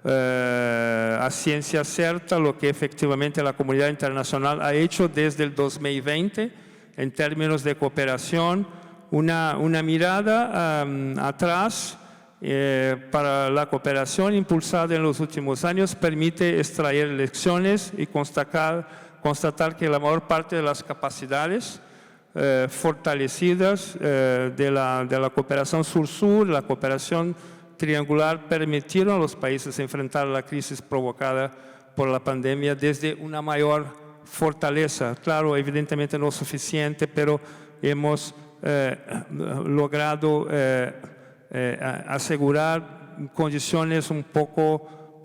a ciencia cierta lo que efectivamente la comunidad internacional ha hecho desde el 2020 en términos de cooperación, una mirada atrás para la cooperación impulsada en los últimos años permite extraer lecciones y constatar que la mayor parte de las capacidades fortalecidas de la cooperación sur-sur, la cooperación triangular, permitieron a los países enfrentar la crisis provocada por la pandemia desde una mayor fortaleza. Claro, evidentemente no suficiente, pero hemos logrado asegurar condiciones un poco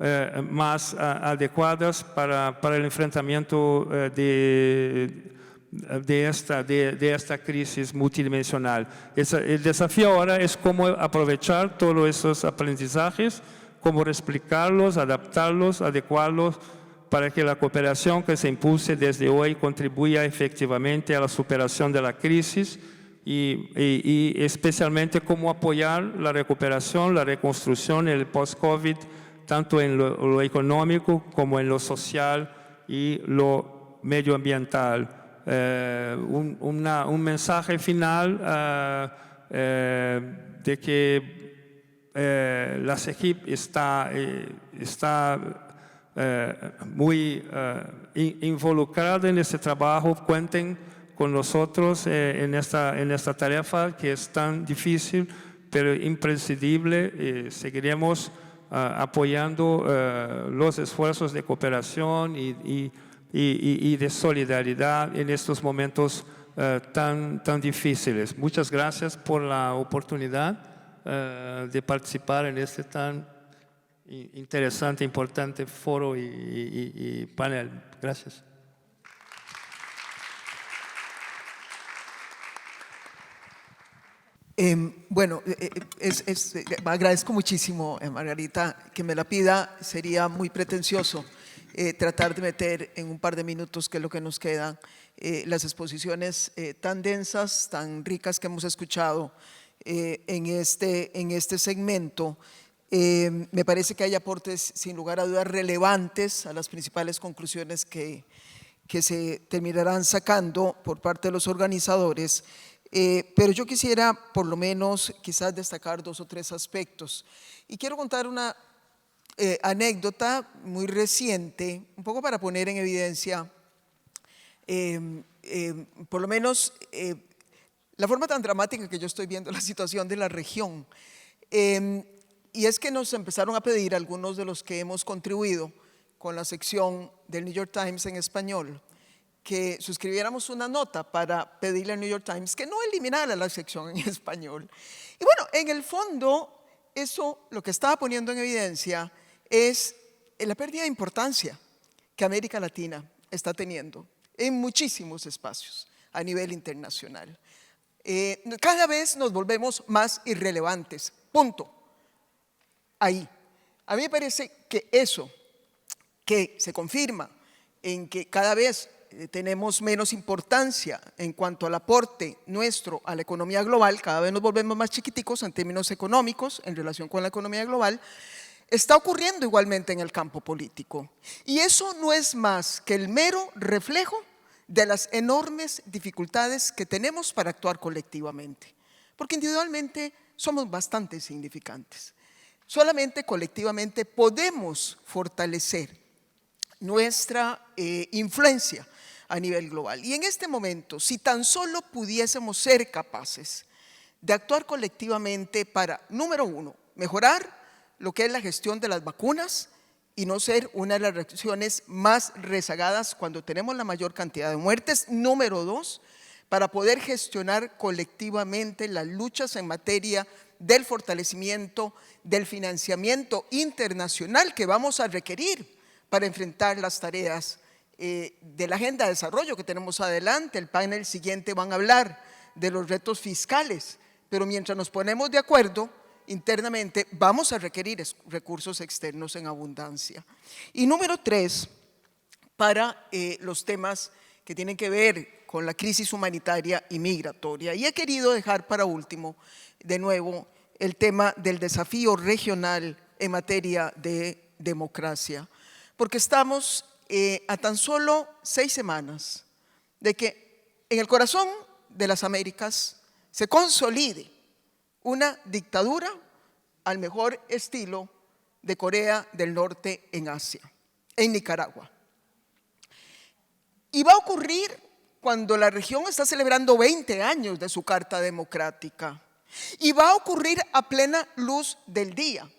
más adecuadas para el enfrentamiento de esta crisis multidimensional. El desafío ahora es cómo aprovechar todos esos aprendizajes, cómo replicarlos, adaptarlos, adecuarlos para que la cooperación que se impulse desde hoy contribuya efectivamente a la superación de la crisis y especialmente cómo apoyar la recuperación, la reconstrucción, el post-COVID, tanto en lo económico como en lo social y lo medioambiental. Un mensaje final de que la CEGIP está muy involucrada en este trabajo. Cuenten con nosotros en esta tarea que es tan difícil pero imprescindible. Seguiremos apoyando los esfuerzos de cooperación y de solidaridad en estos momentos tan difíciles. Muchas gracias por la oportunidad de participar en este tan interesante, importante foro y panel. Gracias. Bueno, agradezco muchísimo, Margarita, que me la pida. Sería muy pretencioso tratar de meter en un par de minutos, que es lo que nos quedan, las exposiciones tan densas, tan ricas que hemos escuchado en este segmento. Me parece que hay aportes sin lugar a dudas relevantes a las principales conclusiones que se terminarán sacando por parte de los organizadores. Pero yo quisiera por lo menos quizás destacar 2 o 3 aspectos y quiero contar una anécdota muy reciente, un poco para poner en evidencia, por lo menos, la forma tan dramática que yo estoy viendo la situación de la región. Y es que nos empezaron a pedir, algunos de los que hemos contribuido con la sección del New York Times en español, que suscribiéramos una nota para pedirle al New York Times que no eliminara la sección en español. Y bueno, en el fondo, eso lo que estaba poniendo en evidencia es la pérdida de importancia que América Latina está teniendo en muchísimos espacios a nivel internacional. Cada vez nos volvemos más irrelevantes, punto. Ahí. A mí me parece que eso, que se confirma en que cada vez tenemos menos importancia en cuanto al aporte nuestro a la economía global, cada vez nos volvemos más chiquiticos en términos económicos en relación con la economía global, está ocurriendo igualmente en el campo político. Y eso no es más que el mero reflejo de las enormes dificultades que tenemos para actuar colectivamente, porque individualmente somos bastante insignificantes. Solamente colectivamente podemos fortalecer nuestra influencia a nivel global. Y en este momento, si tan solo pudiésemos ser capaces de actuar colectivamente para, número uno, mejorar lo que es la gestión de las vacunas y no ser una de las regiones más rezagadas cuando tenemos la mayor cantidad de muertes. Número dos, para poder gestionar colectivamente las luchas en materia del fortalecimiento, del financiamiento internacional que vamos a requerir para enfrentar las tareas de la agenda de desarrollo que tenemos adelante. El panel siguiente van a hablar de los retos fiscales, pero mientras nos ponemos de acuerdo internamente vamos a requerir recursos externos en abundancia. Y número tres, para los temas que tienen que ver con la crisis humanitaria y migratoria. Y he querido dejar para último, de nuevo, el tema del desafío regional en materia de democracia, porque estamos a tan solo 6 semanas de que en el corazón de las Américas se consolide una dictadura al mejor estilo de Corea del Norte en Asia, en Nicaragua. Y va a ocurrir cuando la región está celebrando 20 años de su Carta Democrática. Y va a ocurrir a plena luz del día.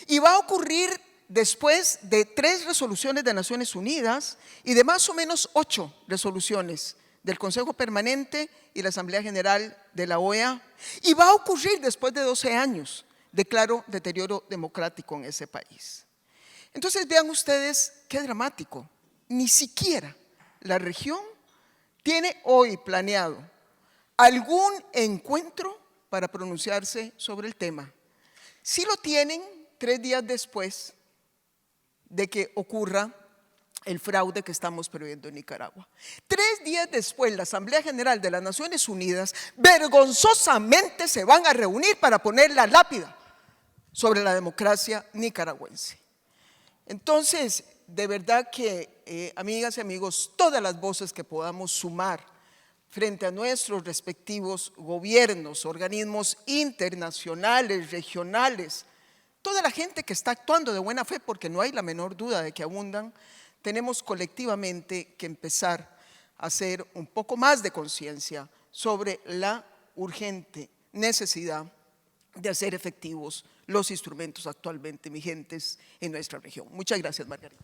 Y va a ocurrir después de 3 resoluciones de Naciones Unidas y de más o menos 8 resoluciones del Consejo Permanente y la Asamblea General de la OEA. Y va a ocurrir después de 12 años de claro deterioro democrático en ese país. Entonces vean ustedes qué dramático. Ni siquiera la región tiene hoy planeado algún encuentro para pronunciarse sobre el tema. Sí lo tienen 3 días después de que ocurra el fraude que estamos previendo en Nicaragua. 3 días después, la Asamblea General de las Naciones Unidas vergonzosamente se van a reunir para poner la lápida sobre la democracia nicaragüense. Entonces, de verdad que, amigas y amigos, todas las voces que podamos sumar frente a nuestros respectivos gobiernos, organismos internacionales, regionales, toda la gente que está actuando de buena fe, porque no hay la menor duda de que abundan, tenemos colectivamente que empezar a hacer un poco más de conciencia sobre la urgente necesidad de hacer efectivos los instrumentos actualmente vigentes en nuestra región. Muchas gracias, Margarita.